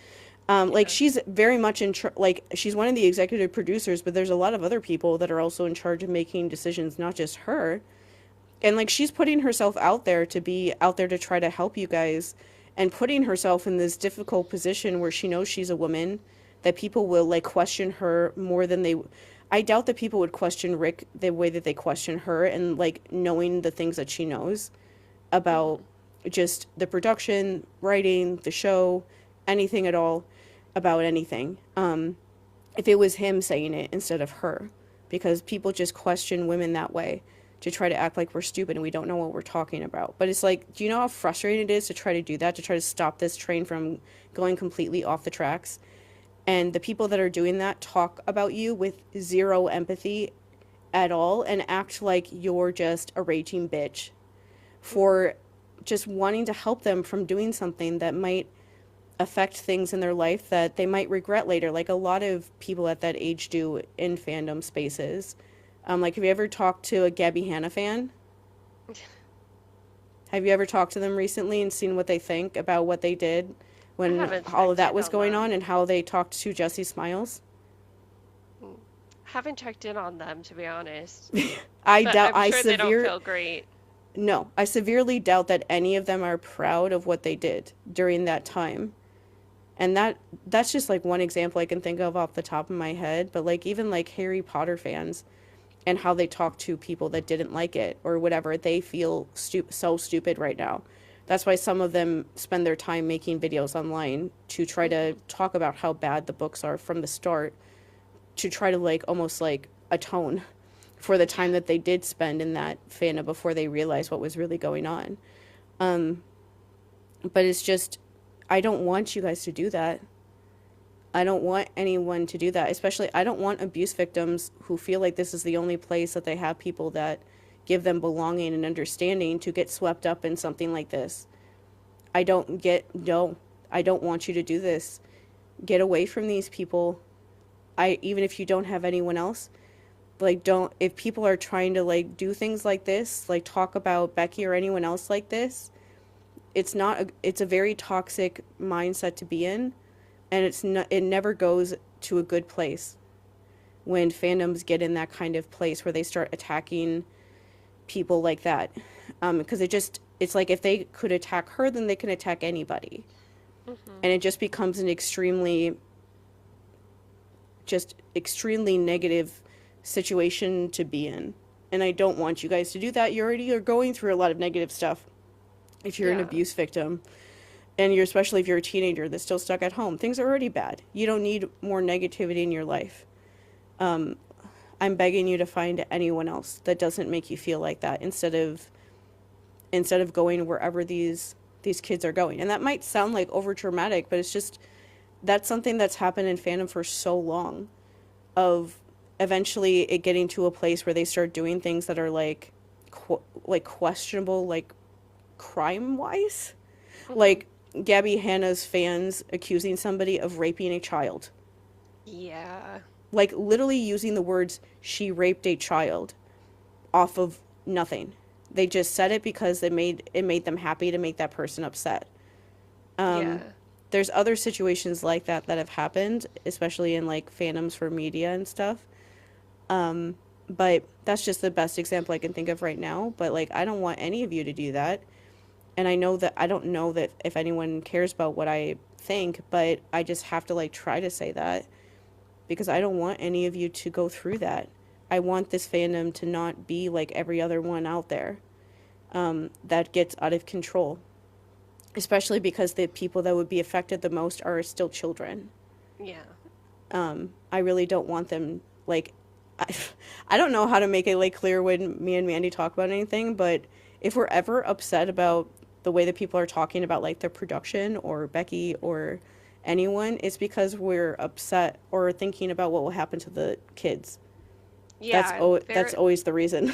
like Yeah. she's very much like she's one of the executive producers, but there's a lot of other people that are also in charge of making decisions, not just her. And like she's putting herself out there to be out there to try to help you guys, and putting herself in this difficult position where she knows she's a woman, that people will like question her more than they, I doubt that people would question Rick the way that they question her, and like knowing the things that she knows about Mm-hmm. just the production, writing, the show, anything at all about anything. If it was him saying it instead of her, because people just question women that way, to try to act like we're stupid and we don't know what we're talking about. But it's like, do you know how frustrating it is to try to do that, to try to stop this train from going completely off the tracks? And the people that are doing that talk about you with zero empathy at all, and act like you're just a raging bitch Mm-hmm. for just wanting to help them from doing something that might affect things in their life that they might regret later, like a lot of people at that age do in fandom spaces. Like, have you ever talked to a Gabby Hanna fan? Have you ever talked to them recently and seen what they think about what they did I when haven't all of checked that in was on going on, them. and how they talked to Jesse Smiles? Mm. Haven't checked in on them, to be honest. I But doubt, I'm sure they don't feel great. no, I severely doubt that any of them are proud of what they did during that time. And that's just like one example I can think of off the top of my head, but like even like Harry Potter fans, and how they talk to people that didn't like it or whatever, they feel so stupid right now. That's why some of them spend their time making videos online to try to Mm-hmm. talk about how bad the books are from the start, to try to like almost like atone for the time that they did spend in that fandom before they realized what was really going on. But it's just, I don't want you guys to do that. I don't want anyone to do that. Especially, I don't want abuse victims who feel like this is the only place that they have people that give them belonging and understanding, to get swept up in something like this. No, I don't want you to do this. Get away from these people. Even if you don't have anyone else, like, don't, if people are trying to like do things like this, like talk about Becky or anyone else like this, it's a very toxic mindset to be in, and it never goes to a good place. when fandoms get in that kind of place where they start attacking people like that. Because it's like if they could attack her, then they can attack anybody. Hmm. And it just becomes an extremely negative situation to be in. And I don't want you guys to do that. You already are going through a lot of negative stuff if you're an Yeah. abuse victim. And you're, especially if you're a teenager that's still stuck at home. Things are already bad. You don't need more negativity in your life. I'm begging you to find anyone else that doesn't make you feel like that instead of going wherever these kids are going. And that might sound like over dramatic, but it's just that's something that's happened in fandom for so long, of eventually it getting to a place where they start doing things that are like questionable, like crime wise, Hmm. like Gabby Hanna's fans accusing somebody of raping a child, Yeah. like literally using the words "she raped a child" off of nothing. They just said it because it made them happy to make that person upset. Yeah. There's other situations like that have happened, especially in like fandoms for media and stuff. But that's just the best example I can think of right now. But like, I don't want any of you to do that. And I know that I don't know that if anyone cares about what I think, but I just have to like try to say that because I don't want any of you to go through that. I want this fandom to not be like every other one out there, that gets out of control, especially because the people that would be affected the most are still children. Yeah. I really don't want them like I, I don't know how to make it like clear when me and Mandy talk about anything, but if we're ever upset about the way that people are talking about like the production or Becky or anyone, it's because we're upset or thinking about what will happen to the kids. Yeah. That's always the reason.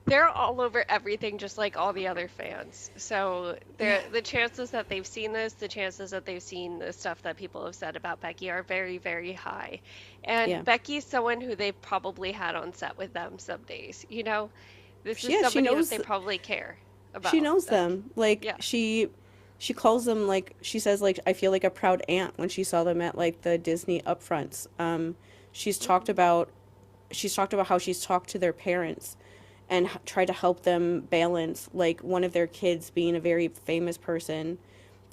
They're all over everything just like all the other fans. So Yeah. the chances that they've seen this, the chances that they've seen the stuff that people have said about Becky are very, very high. And Yeah. Becky's someone who they've probably had on set with them some days. This is Yeah, she somebody that they knows probably care she about. knows Like, them. Like yeah. she calls them, like she says, like I feel like a proud aunt when she saw them at like the Disney upfronts. She's talked Hmm. about she's talked about how she's talked to their parents and tried to help them balance like one of their kids being a very famous person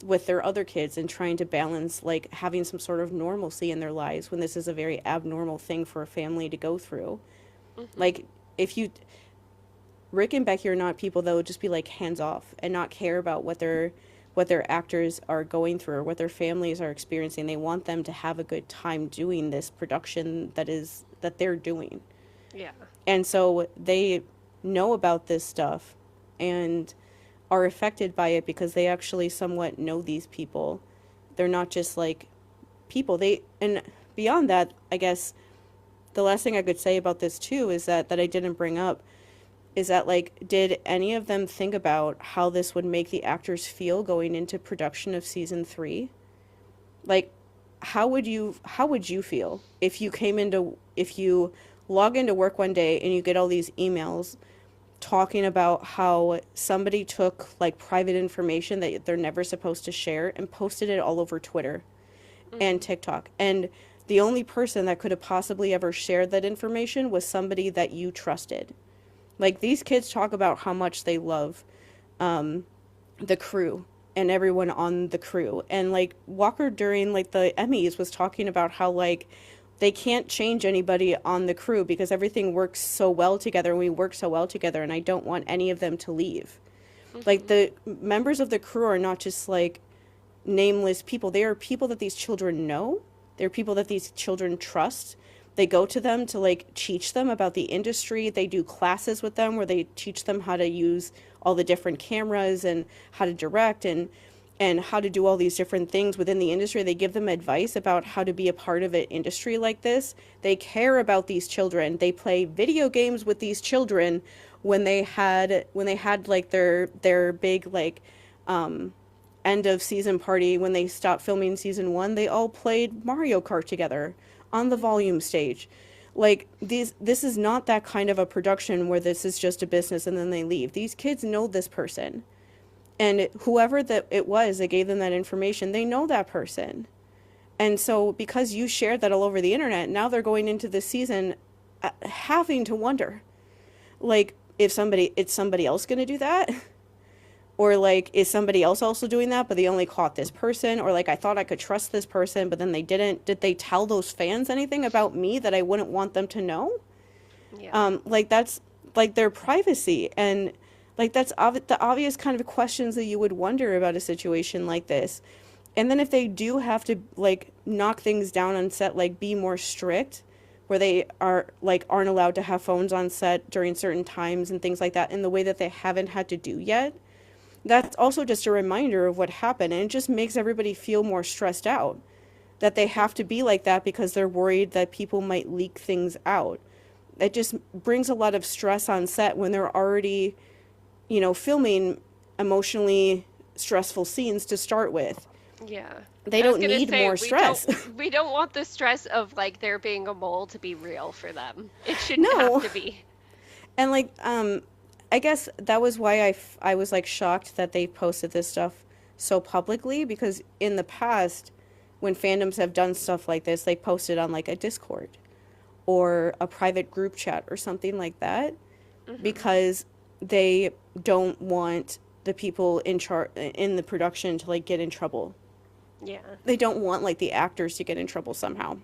with their other kids and trying to balance like having some sort of normalcy in their lives when this is a very abnormal thing for a family to go through. Hmm. Like if you Rick and Becky are not people that would just be like hands off and not care about what their actors are going through or what their families are experiencing. They want them to have a good time doing this production that they're doing. Yeah. And so they know about this stuff and are affected by it because they actually somewhat know these people. They're not just like people. And beyond that, I guess the last thing I could say about this too is that I didn't bring up is that like did any of them think about how this would make the actors feel going into production of season 3? Like how would you feel if you log into work one day and you get all these emails talking about how somebody took like private information that they're never supposed to share and posted it all over Twitter and Hmm. TikTok, and the only person that could have possibly ever shared that information was somebody that you trusted. Like these kids talk about how much they love the crew and everyone on the crew. And like Walker during like the Emmys was talking about how like they can't change anybody on the crew because everything works so well together and we work so well together and I don't want any of them to leave. Like Hmm. the members of the crew are not just like nameless people. They are people that these children know. They're people that these children trust. They go to them to like teach them about the industry. They do classes with them where they teach them how to use all the different cameras and how to direct and how to do all these different things within the industry. They give them advice about how to be a part of an industry like this. They care about these children. They play video games with these children when they had like their big like end of season party when they stopped filming season 1, they all played Mario Kart together on the Hmm. volume stage. Like this is not that kind of a production where this is just a business and then they leave. These kids know this person. And whoever that it was that gave them that information, they know that person. And so because you shared that all over the internet, now they're going into this season having to wonder, like, if somebody it's somebody else going to do that, or like is somebody else also doing that but they only caught this person, or like I thought I could trust this person but then they didn't. Did they tell those fans anything about me that I wouldn't want them to know? Yeah. Like that's like their privacy, and like that's the obvious kind of questions that you would wonder about a situation like this. And then if they do have to like knock things down on set, like be more strict, where they are like aren't allowed to have phones on set during certain times and things like that in the way that they haven't had to do yet, that's also just a reminder of what happened, and it just makes everybody feel more stressed out that they have to be like that because they're worried that people might leak things out. It just brings a lot of stress on set when they're already, filming emotionally stressful scenes to start with. Yeah. They I was don't gonna need say more stress. we don't want the stress of like there being a mole to be real for them. It shouldn't have No. to be. And like I guess that was why I was like shocked that they posted this stuff so publicly, because in the past when fandoms have done stuff like this, they posted on like a Discord or a private group chat or something like that, Hmm. because they don't want the people in in the production to like get in trouble. Yeah. They don't want like the actors to get in trouble somehow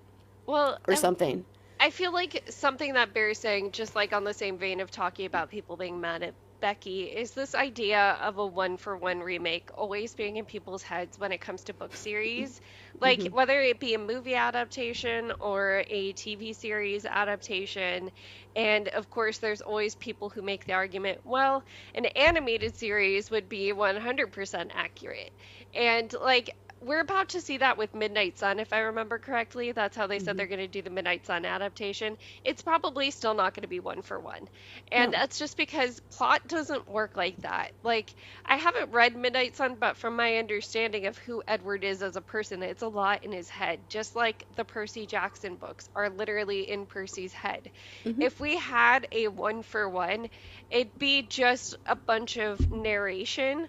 Well, or something. I feel like something that Barry's saying, just like on the same vein of talking about people being mad at Becky, is this idea of a one for one remake always being in people's heads when it comes to book series. Like, Hmm. whether it be a movie adaptation or a TV series adaptation. And of course, there's always people who make the argument, well, an animated series would be 100% accurate. And like, we're about to see that with Midnight Sun, if I remember correctly. That's how they said Hmm. they're going to do the Midnight Sun adaptation. It's probably still not going to be one for one. And No. that's just because plot doesn't work like that. Like, I haven't read Midnight Sun, but from my understanding of who Edward is as a person, it's a lot in his head. Just like the Percy Jackson books are literally in Percy's head. Hmm. If we had a one for one, it'd be just a bunch of narration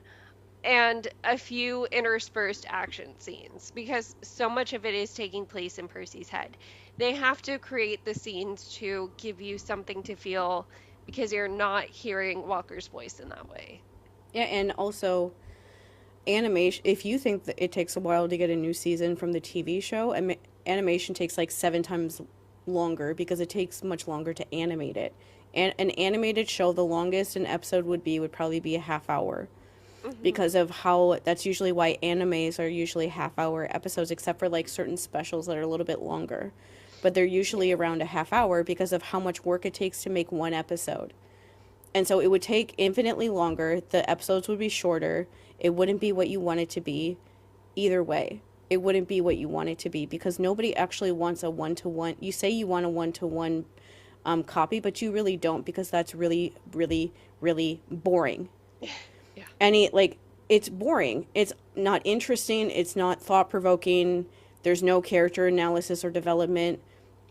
and a few interspersed action scenes because so much of it is taking place in Percy's head. They have to create the scenes to give you something to feel because you're not hearing Walker's voice in that way. Yeah, and also animation. If you think that it takes a while to get a new season from the TV show, animation takes like 7 times longer because it takes much longer to animate it. And an animated show, the longest an episode would probably be a half hour, Hmm. because of how that's usually why animes are usually half hour episodes, except for like certain specials that are a little bit longer. But they're usually Yeah. around a half hour because of how much work it takes to make one episode. And so it would take infinitely longer. The episodes would be shorter. It wouldn't be what you want it to be either way. It wouldn't be what you want it to be because nobody actually wants a one to one. You say you want a one to one copy, but you really don't, because that's really, really, really boring. Yeah. Any like it's boring. It's not interesting. It's not thought provoking. There's no character analysis or development.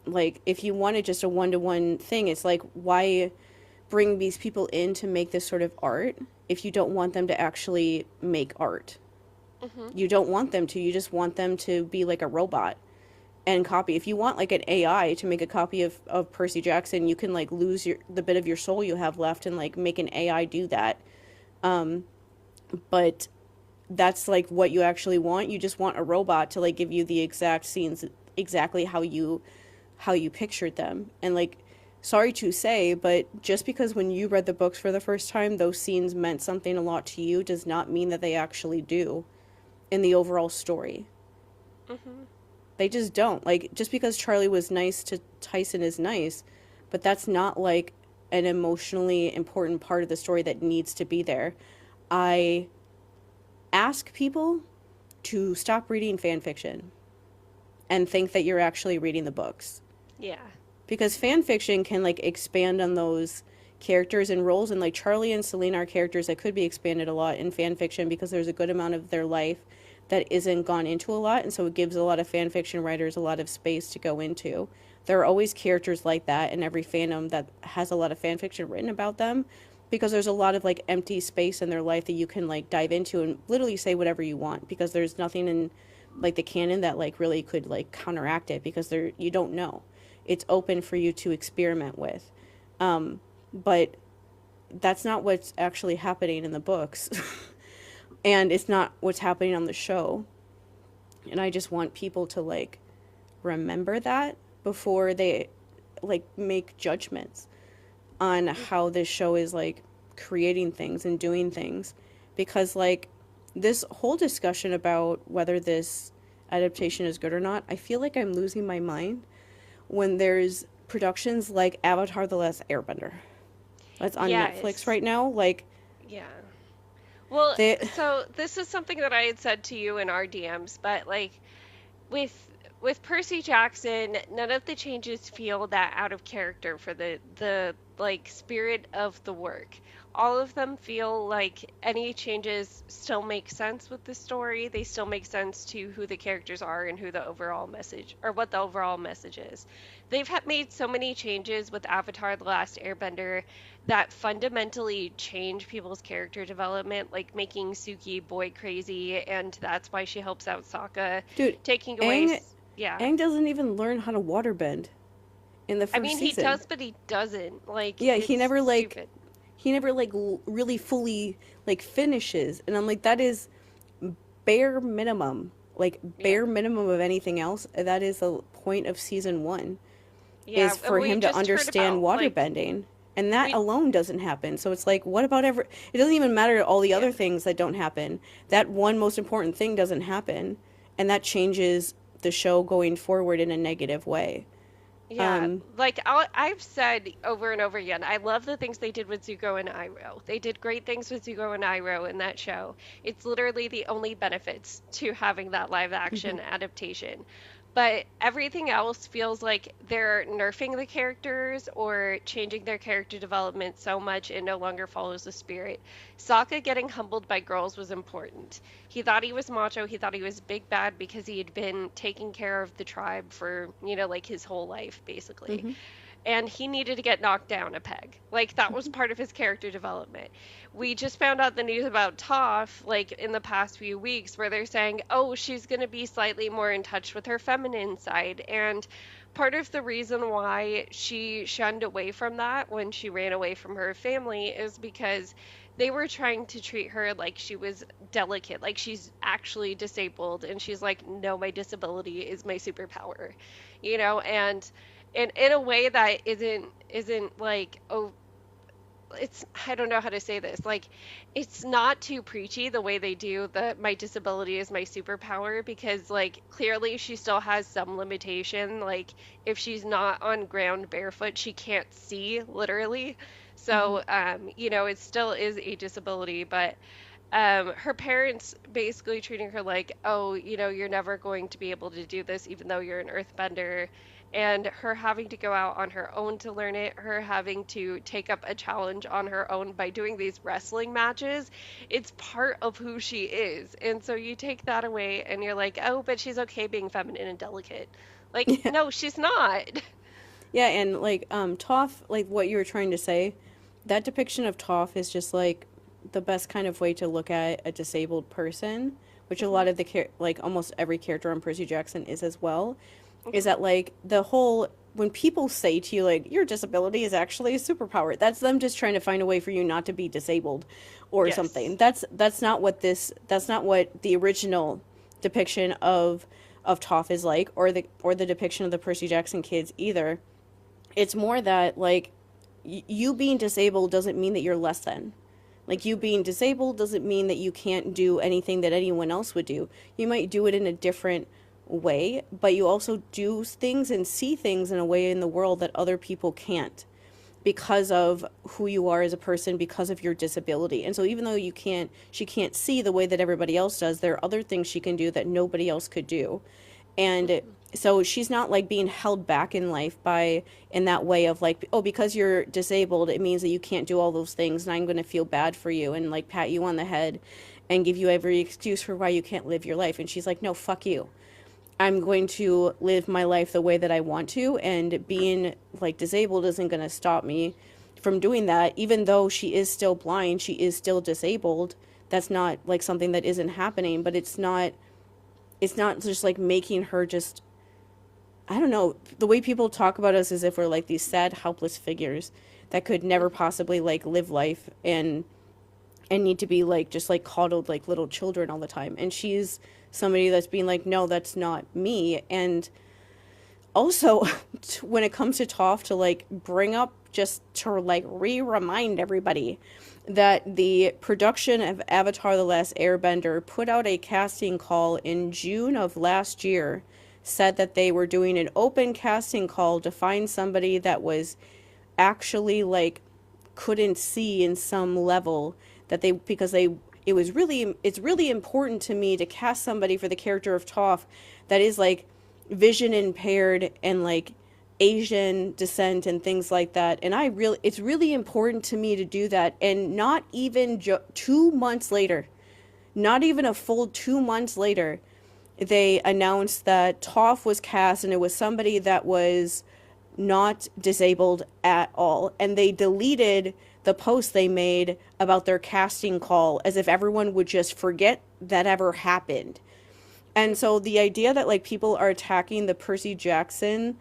Like if you wanted just a one to one thing, it's like why bring these people in to make this sort of art if you don't want them to actually make art? Hmm. You don't want them to. You just want them to be like a robot and copy. If you want like an AI to make a copy of Percy Jackson, you can like lose the bit of your soul you have left and like make an AI do that. But that's like what you actually want. You just want a robot to like give you the exact scenes exactly how you pictured them. And like sorry to say, but just because when you read the books for the first time those scenes meant something a lot to you does not mean that they actually do in the overall story. Hmm. They just don't. Like just because Charlie was nice to Tyson is nice, but that's not like an emotionally important part of the story that needs to be there. I ask people to stop reading fan fiction and think that you're actually reading the books, Yeah. because fan fiction can like expand on those characters and roles, and like Charlie and Selena are characters that could be expanded a lot in fan fiction because there's a good amount of their life that isn't gone into a lot, and so it gives a lot of fan fiction writers a lot of space to go into. There are always characters like that in every fandom that has a lot of fan fiction written about them, because there's a lot of like empty space in their life that you can like dive into and literally say whatever you want, because there's nothing in like the canon that like really could like counteract it, because there, you don't know. It's open for you to experiment with. But that's not what's actually happening in the books. And it's not what's happening on the show. And I just want people to like remember that before they like make judgments on how this show is like creating things and doing things. Because like this whole discussion about whether this adaptation is good or not, I feel like I'm losing my mind when there's productions like Avatar: The Last Airbender that's on Netflix Yes. right now. Like Yeah. Well, they so this is something that I had said to you in our DMs, but like with with Percy Jackson, none of the changes feel that out of character for the like spirit of the work. All of them feel like any changes still make sense with the story. They still make sense to who the characters are and who the overall message or what the overall message is. Made so many changes with Avatar: The Last Airbender that fundamentally change people's character development, like making Suki boy crazy, and that's why she helps out Sokka, dude, taking away. Aang Yeah. Aang doesn't even learn how to waterbend in the I first mean, he season. does, but he doesn't. Like, Yeah, it's stupid. he never like really fully like finishes, and I'm like, that is bare minimum, like Yeah. bare minimum of anything else. That is the point of season 1, Yeah. is And for we him to just heard understand about, like, waterbending, and that we, alone doesn't happen. So it's like, what about ever? It doesn't even matter all the yeah. other things that don't happen. That one most important thing doesn't happen, and that changes the show going forward in a negative way. Yeah, Um, like I've said over and over again, I love the things they did with Zuko and Iroh. They did great things with Zuko and Iroh in that show. It's literally the only benefits to having that live action adaptation. But everything else feels like they're nerfing the characters or changing their character development so much it no longer follows the spirit. Sokka getting humbled by girls was important. He thought he was macho, he thought he was big bad because he had been taking care of the tribe for, like his whole life, basically. mhm. And he needed to get knocked down a peg. Like, that was part of his character development. We just found out the news about Toph, like, in the past few weeks, where they're saying, oh, she's going to be slightly more in touch with her feminine side. And part of the reason why she shunned away from that when she ran away from her family is because they were trying to treat her like she was delicate, like she's actually disabled. And she's like, no, my disability is my superpower, and in a way that isn't like, oh, it's, I don't know how to say this, like, it's not too preachy the way they do the my disability is my superpower, because like clearly she still has some limitation. Like, if she's not on ground barefoot, she can't see, literally. So it still is a disability. But her parents basically treating her like, oh, you're never going to be able to do this, even though you're an earthbender. And her having to go out on her own to learn it, her having to take up a challenge on her own by doing these wrestling matches, it's part of who she is. And so you take that away and you're like, oh, but she's okay being feminine and delicate. Like, Yeah, no, she's not. yeah, and like Toph, like what you were trying to say, that depiction of Toph is just like the best kind of way to look at a disabled person, which a Hmm. lot of the like almost every character on Percy Jackson is as well. Is Hmm. that like the whole, when people say to you like your disability is actually a superpower, that's them just trying to find a way for you not to be disabled or Yes. something. That's not what the original depiction of Toph is like, or the depiction of the Percy Jackson kids either. It's more that like you being disabled doesn't mean that you're less than. Like, you being disabled doesn't mean that you can't do anything that anyone else would do. You might do it in a different way, but you also do things and see things in a way in the world that other people can't, because of who you are as a person, because of your disability. And so even though she can't see the way that everybody else does, there are other things she can do that nobody else could do. And Hmm. so she's not like being held back in life by, in that way of like, oh, because you're disabled it means that you can't do all those things, and I'm going to feel bad for you and like pat you on the head and give you every excuse for why you can't live your life. And she's like, no, fuck you. I'm going to live my life the way that I want to, and being like disabled isn't going to stop me from doing that. Even though she is still blind, she is still disabled. That's not like something that isn't happening, but it's not it's not just like making her just, I don't know, the way people talk about us as if we're like these sad, helpless figures that could never Mhm. possibly like live life and need to be like just like coddled like little children all the time. And she's somebody that's being like, no, that's not me. And also, when it comes to Toph, to like bring up, just to like remind everybody that the production of Avatar The Last Airbender put out a casting call in June of last year, said that they were doing an open casting call to find somebody that was actually like couldn't see in some level, that they, because they, it was really, it's really important to me to cast somebody for the character of Toph that is like vision impaired and like Asian descent and things like that. And I really, it's really important to me to do that. And not even 2 months later, not even a full 2 months later, they announced that Toph was cast, and it was somebody that was not disabled at all. And they deleted the post they made about their casting call as if everyone would just forget that ever happened. And so the idea that like people are attacking the Percy Jackson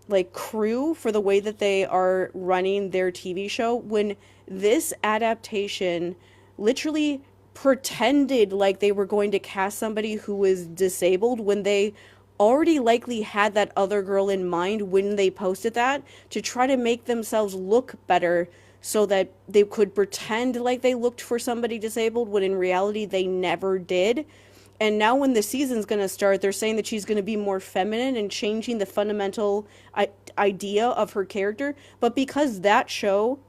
like crew for the way that they are running their TV show, when this adaptation literally pretended like they were going to cast somebody who was disabled, when they already likely had that other girl in mind when they posted that, to try to make themselves look better so that they could pretend like they looked for somebody disabled when in reality they never did. And now when the season's going to start, they're saying that she's going to be more feminine and changing the fundamental idea of her character. But because that show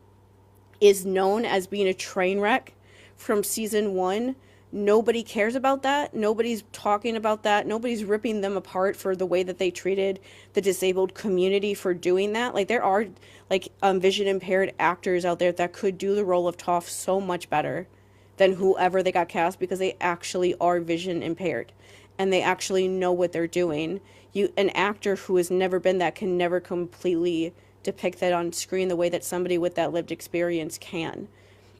is known as being a train wreck from season one, nobody cares about that. Nobody's talking about that. Nobody's ripping them apart for the way that they treated the disabled community for doing that. Like there are like vision impaired actors out there that could do the role of Toph so much better than whoever they got cast, because they actually are vision impaired and they actually know what they're doing. You, an actor who has never been that, can never completely depict that on screen the way that somebody with that lived experience can.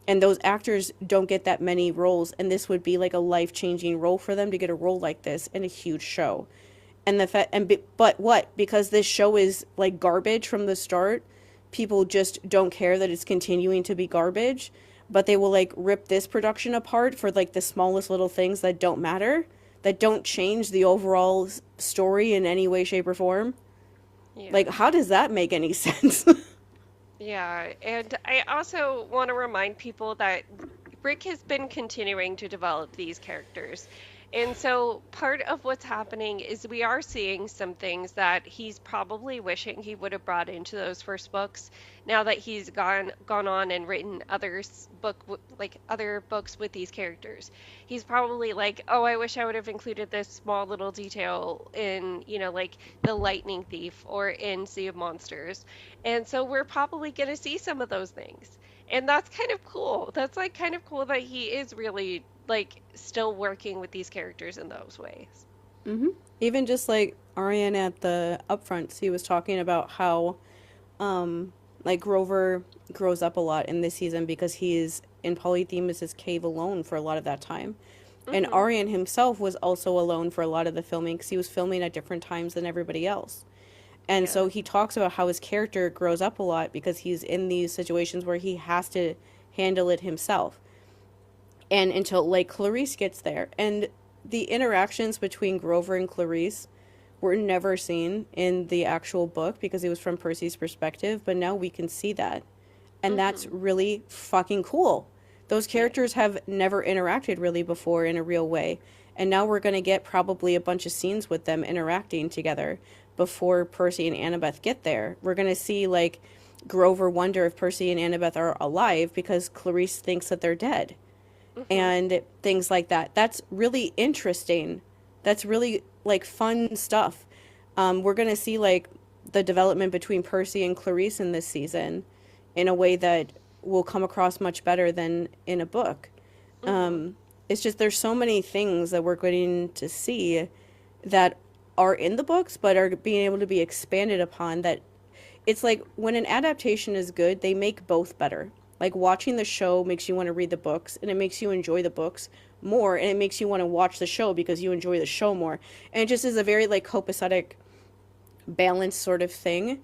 And those actors don't get that many roles, and this would be like a life-changing role for them to get a role like this in a huge show. And the but what, because this show is like garbage from the start, people just don't care that it's continuing to be garbage, but they will like rip this production apart for like the smallest little things that don't matter, that don't change the overall story in any way, shape, or form. Yeah. Like, how does that make any sense? Yeah, and I also want to remind people that Rick has been continuing to develop these characters. And so part of what's happening is we are seeing some things that he's probably wishing he would have brought into those first books, now that he's gone on and written like other books with these characters. He's probably like, "Oh, I wish I would have included this small little detail in, like the Lightning Thief or in Sea of Monsters." And so we're probably going to see some of those things. And that's kind of cool. That's like kind of cool that he is really like still working with these characters in those ways. hmm Even just like Arian at the upfronts, he was talking about how like Grover grows up a lot in this season because he's in Polyphemus's cave alone for a lot of that time. And Mhm. Arian himself was also alone for a lot of the filming because he was filming at different times than everybody else. And Yeah. so he talks about how his character grows up a lot because he's in these situations where he has to handle it himself. And until like Clarice gets there. And the interactions between Grover and Clarice were never seen in the actual book because it was from Percy's perspective, but now we can see that. And that's Mhm. really fucking cool. Those Yeah. characters have never interacted really before in a real way. And now we're going to get probably a bunch of scenes with them interacting together before Percy and Annabeth get there. We're going to see like Grover wonder if Percy and Annabeth are alive because Clarice thinks that they're dead, Mhm. and things like that. That's really interesting. That's really like fun stuff. We're gonna see like the development between Percy and Clarice in this season in a way that will come across much better than in a book. Mhm. It's just there's so many things that we're going to see that are in the books but are being able to be expanded upon, that it's like when an adaptation is good, they make both better. Like watching the show makes you want to read the books and it makes you enjoy the books more, and it makes you want to watch the show because you enjoy the show more. And it just is a very like copacetic, balanced sort of thing.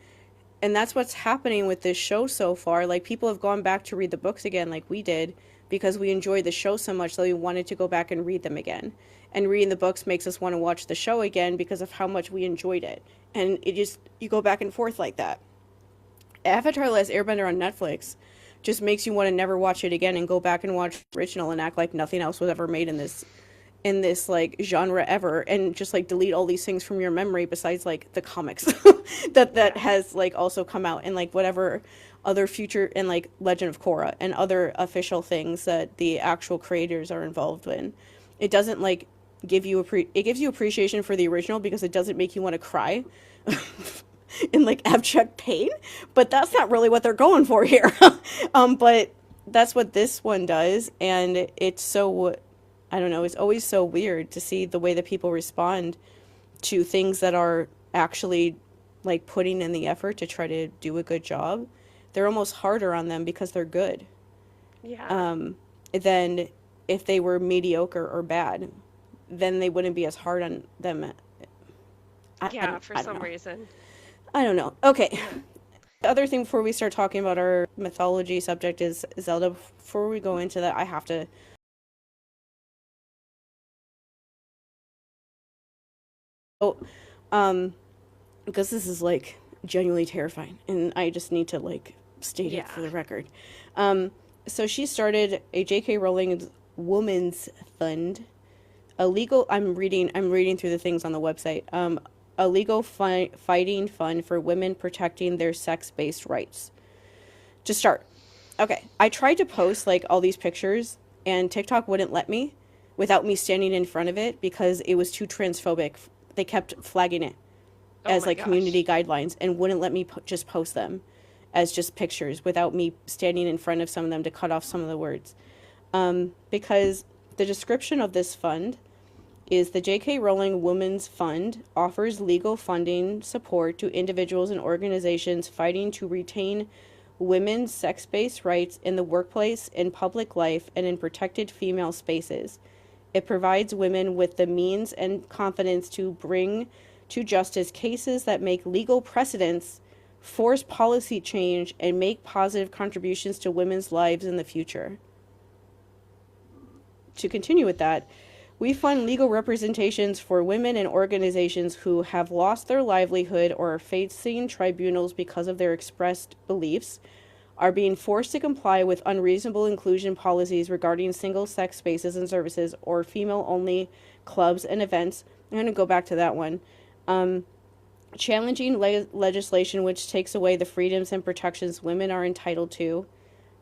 And that's what's happening with this show so far. Like, people have gone back to read the books again, like we did, because we enjoyed the show so much that we wanted to go back and read them again. And reading the books makes us want to watch the show again because of how much we enjoyed it. And it just, you go back and forth like that. Avatar: The Last Airbender on Netflix just makes you want to never watch it again and go back and watch the original and act like nothing else was ever made in this like genre ever, and just like delete all these things from your memory besides like the comics that has like also come out, and like whatever other future, and like Legend of Korra and other official things that the actual creators are involved in. It doesn't like give you it gives you appreciation for the original because it doesn't make you want to cry in like abject pain, but that's not really what they're going for here. But that's what this one does, and it's so, I don't know, it's always so weird to see the way that people respond to things that are actually like putting in the effort to try to do a good job. They're almost harder on them because they're good, Yeah. than if they were mediocre or bad. Then they wouldn't be as hard on them. Yeah, for I don't some know. reason. I don't know. Okay. The other thing before we start talking about our mythology subject is Zelda. Before we go into that, I have to. Oh, um, because this is like genuinely terrifying, and I just need to like state it for Yeah. the record. Um, so she started a J.K. Rowling Woman's Fund, a legal. I'm reading through the things on the website. A legal fighting fund for women protecting their sex-based rights. To start, okay, I tried to post like all these pictures, and TikTok wouldn't let me without me standing in front of it because it was too transphobic. They kept flagging it Oh as my like community gosh. guidelines and wouldn't let me just post them as just pictures without me standing in front of some of them to cut off some of the words. Because the description of this fund is the J.K. Rowling Women's Fund offers legal funding support to individuals and organizations fighting to retain women's sex-based rights in the workplace, in public life, and in protected female spaces. It provides women with the means and confidence to bring to justice cases that make legal precedents, force policy change, and make positive contributions to women's lives in the future. To continue with that, we fund legal representations for women and organizations who have lost their livelihood or are facing tribunals because of their expressed beliefs, are being forced to comply with unreasonable inclusion policies regarding single-sex spaces and services or female-only clubs and events. I'm going to go back to that one. Challenging legislation which takes away the freedoms and protections women are entitled to,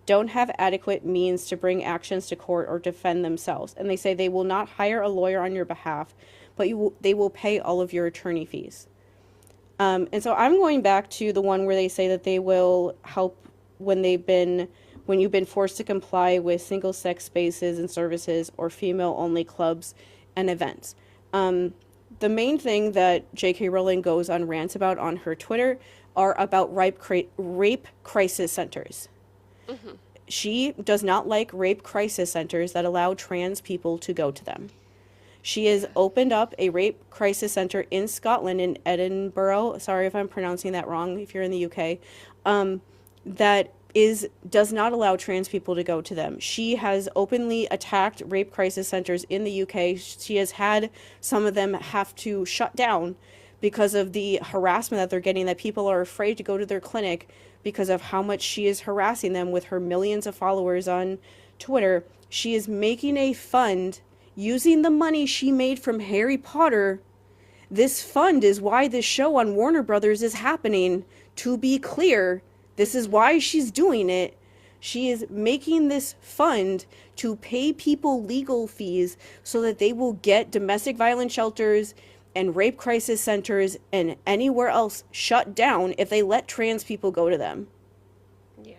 don't have adequate means to bring actions to court or defend themselves. And they say they will not hire a lawyer on your behalf, but they will pay all of your attorney fees. And so I'm going back to the one where they say that they will help when you've been forced to comply with single-sex spaces and services or female-only clubs and events. The main thing that J.K. Rowling goes on rants about on her Twitter are about rape crisis centers. Hmm. She does not like rape crisis centers that allow trans people to go to them. She has opened up a rape crisis center in Scotland, in Edinburgh. Sorry if I'm pronouncing that wrong if you're in the UK. That does not allow trans people to go to them. She has openly attacked rape crisis centers in the UK. She has had some of them have to shut down because of the harassment that they're getting, that people are afraid to go to their clinic because of how much she is harassing them with her millions of followers on Twitter. She is making a fund using the money she made from Harry Potter. This fund is why this show on Warner Brothers is happening. To be clear, this is why she's doing it. She is making this fund to pay people legal fees so that they will get domestic violence shelters and rape crisis centers and anywhere else shut down if they let trans people go to them. Yeah.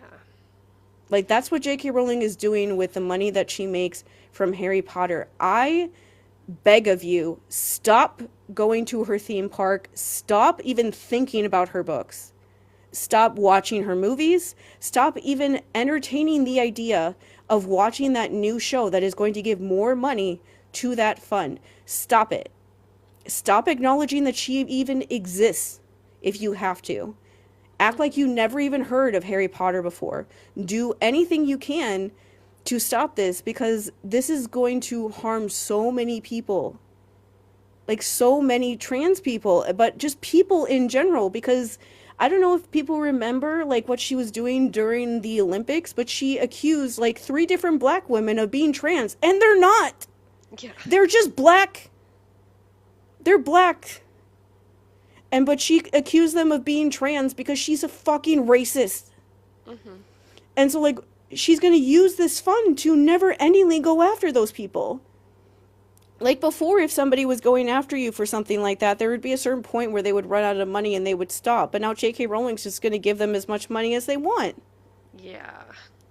Like, that's what J.K. Rowling is doing with the money that she makes from Harry Potter. I beg of you, stop going to her theme park. Stop even thinking about her books. Stop watching her movies. Stop even entertaining the idea of watching that new show that is going to give more money to that fund. Stop it. Stop acknowledging that she even exists if you have to. Act like you never even heard of Harry Potter before. Do anything you can to stop this, because this is going to harm so many people. Like, so many trans people, but just people in general, because I don't know if people remember like what she was doing during the Olympics, but she accused like 3 different black women of being trans, and they're not. Yeah. They're just black. They're black. And but she accused them of being trans because she's a fucking racist. Mm-hmm. And so like she's going to use this fund to never endingly go after those people. Like before, if somebody was going after you for something like that, there would be a certain point where they would run out of money and they would stop. But now J.K. Rowling's just going to give them as much money as they want. Yeah.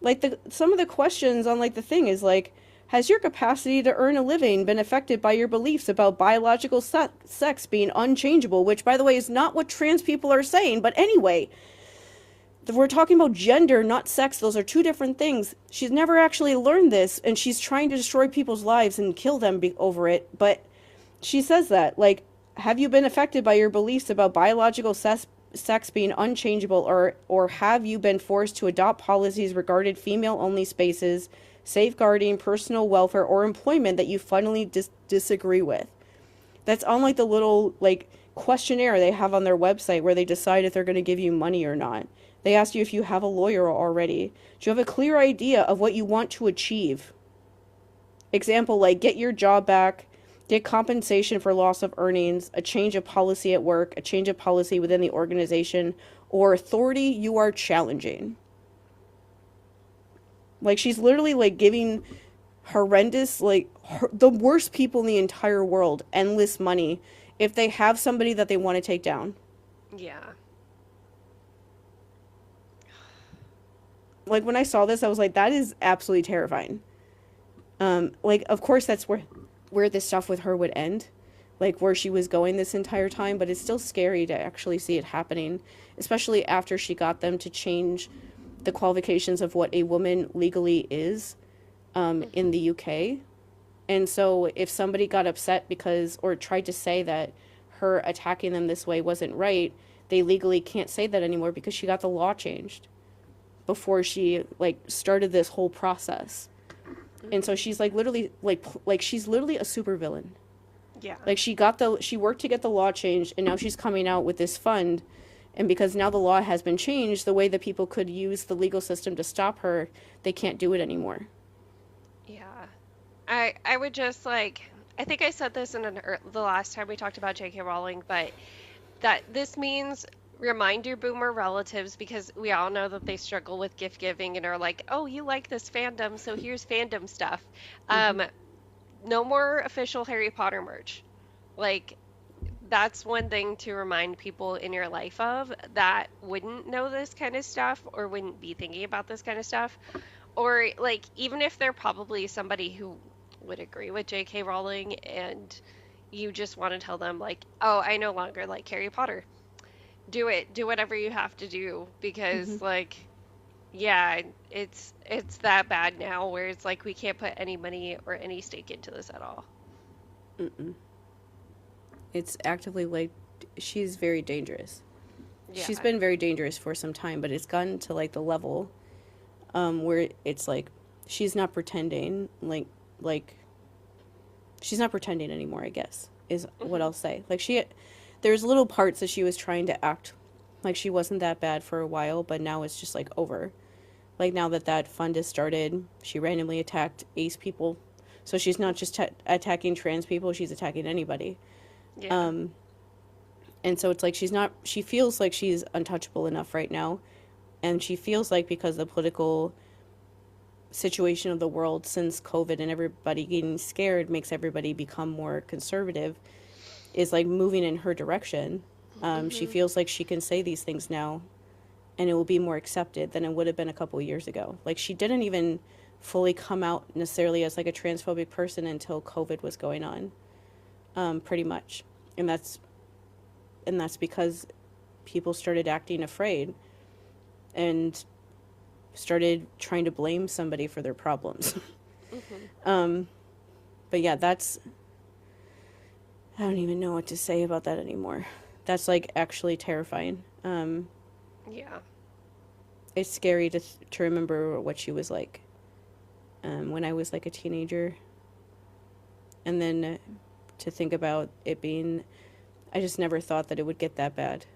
Like some of the questions on like the thing is like, has your capacity to earn a living been affected by your beliefs about biological sex being unchangeable? Which, by the way, is not what trans people are saying. But anyway, we're talking about gender, not sex. Those are 2 different things. She's never actually learned this, and she's trying to destroy people's lives and kill them over it. But she says that, like, have you been affected by your beliefs about biological sex being unchangeable, or have you been forced to adopt policies regarding female-only spaces, safeguarding personal welfare or employment that you fundamentally disagree with? That's on like the little like questionnaire they have on their website where they decide if they're going to give you money or not. They ask you if you have a lawyer already. Do you have a clear idea of what you want to achieve? Example, like get your job back, get compensation for loss of earnings, a change of policy at work, a change of policy within the organization, or authority you are challenging. Like she's literally like giving horrendous, like the worst people in the entire world endless money if they have somebody that they want to take down. Yeah. Like when I saw this, I was like, that is absolutely terrifying. Like of course that's where this stuff with her would end, like where she was going this entire time, but it's still scary to actually see it happening, especially after she got them to change the qualifications of what a woman legally is in the UK. And so if somebody got upset because, or tried to say that her attacking them this way wasn't right, they legally can't say that anymore because she got the law changed before she like started this whole process. And so she's like literally like she's literally a supervillain. Yeah. Like she worked to get the law changed, and now she's coming out with this fund. And because now the law has been changed, the way that people could use the legal system to stop her, they can't do it anymore. Yeah. I would just like, I think I said this in the last time we talked about J.K. Rowling, but that this means remind your boomer relatives, because we all know that they struggle with gift giving and are like, oh, you like this fandom, so here's fandom stuff. No more official Harry Potter merch. Like, that's one thing to remind people in your life of that wouldn't know this kind of stuff or wouldn't be thinking about this kind of stuff. Or, like, even if they're probably somebody who would agree with J.K. Rowling and you just want to tell them, like, oh, I no longer like Harry Potter. Do it. Do whatever you have to do because, like, yeah, it's that bad now where it's like we can't put any money or any stake into this at all. Mm-mm. It's actively like she's very dangerous. Yeah. She's been very dangerous for some time, but it's gotten to like the level where it's like she's not pretending like she's not pretending anymore, I guess, is what I'll say. Like there's little parts that she was trying to act like she wasn't that bad for a while, but now it's just like over. Like now that fund has started, she randomly attacked ace people. So she's not just attacking trans people, she's attacking anybody. Yeah. And so it's like she feels like she's untouchable enough right now. And she feels like because the political situation of the world since COVID and everybody getting scared makes everybody become more conservative, is like moving in her direction. She feels like she can say these things now and it will be more accepted than it would have been a couple of years ago. Like she didn't even fully come out necessarily as like a transphobic person until COVID was going on, pretty much. And that's because people started acting afraid. And started trying to blame somebody for their problems. Hmm. But yeah, that's, I don't even know what to say about that anymore. That's like actually terrifying. Yeah. It's scary to remember what she was like when I was like a teenager, and then to think about it being, I just never thought that it would get that bad.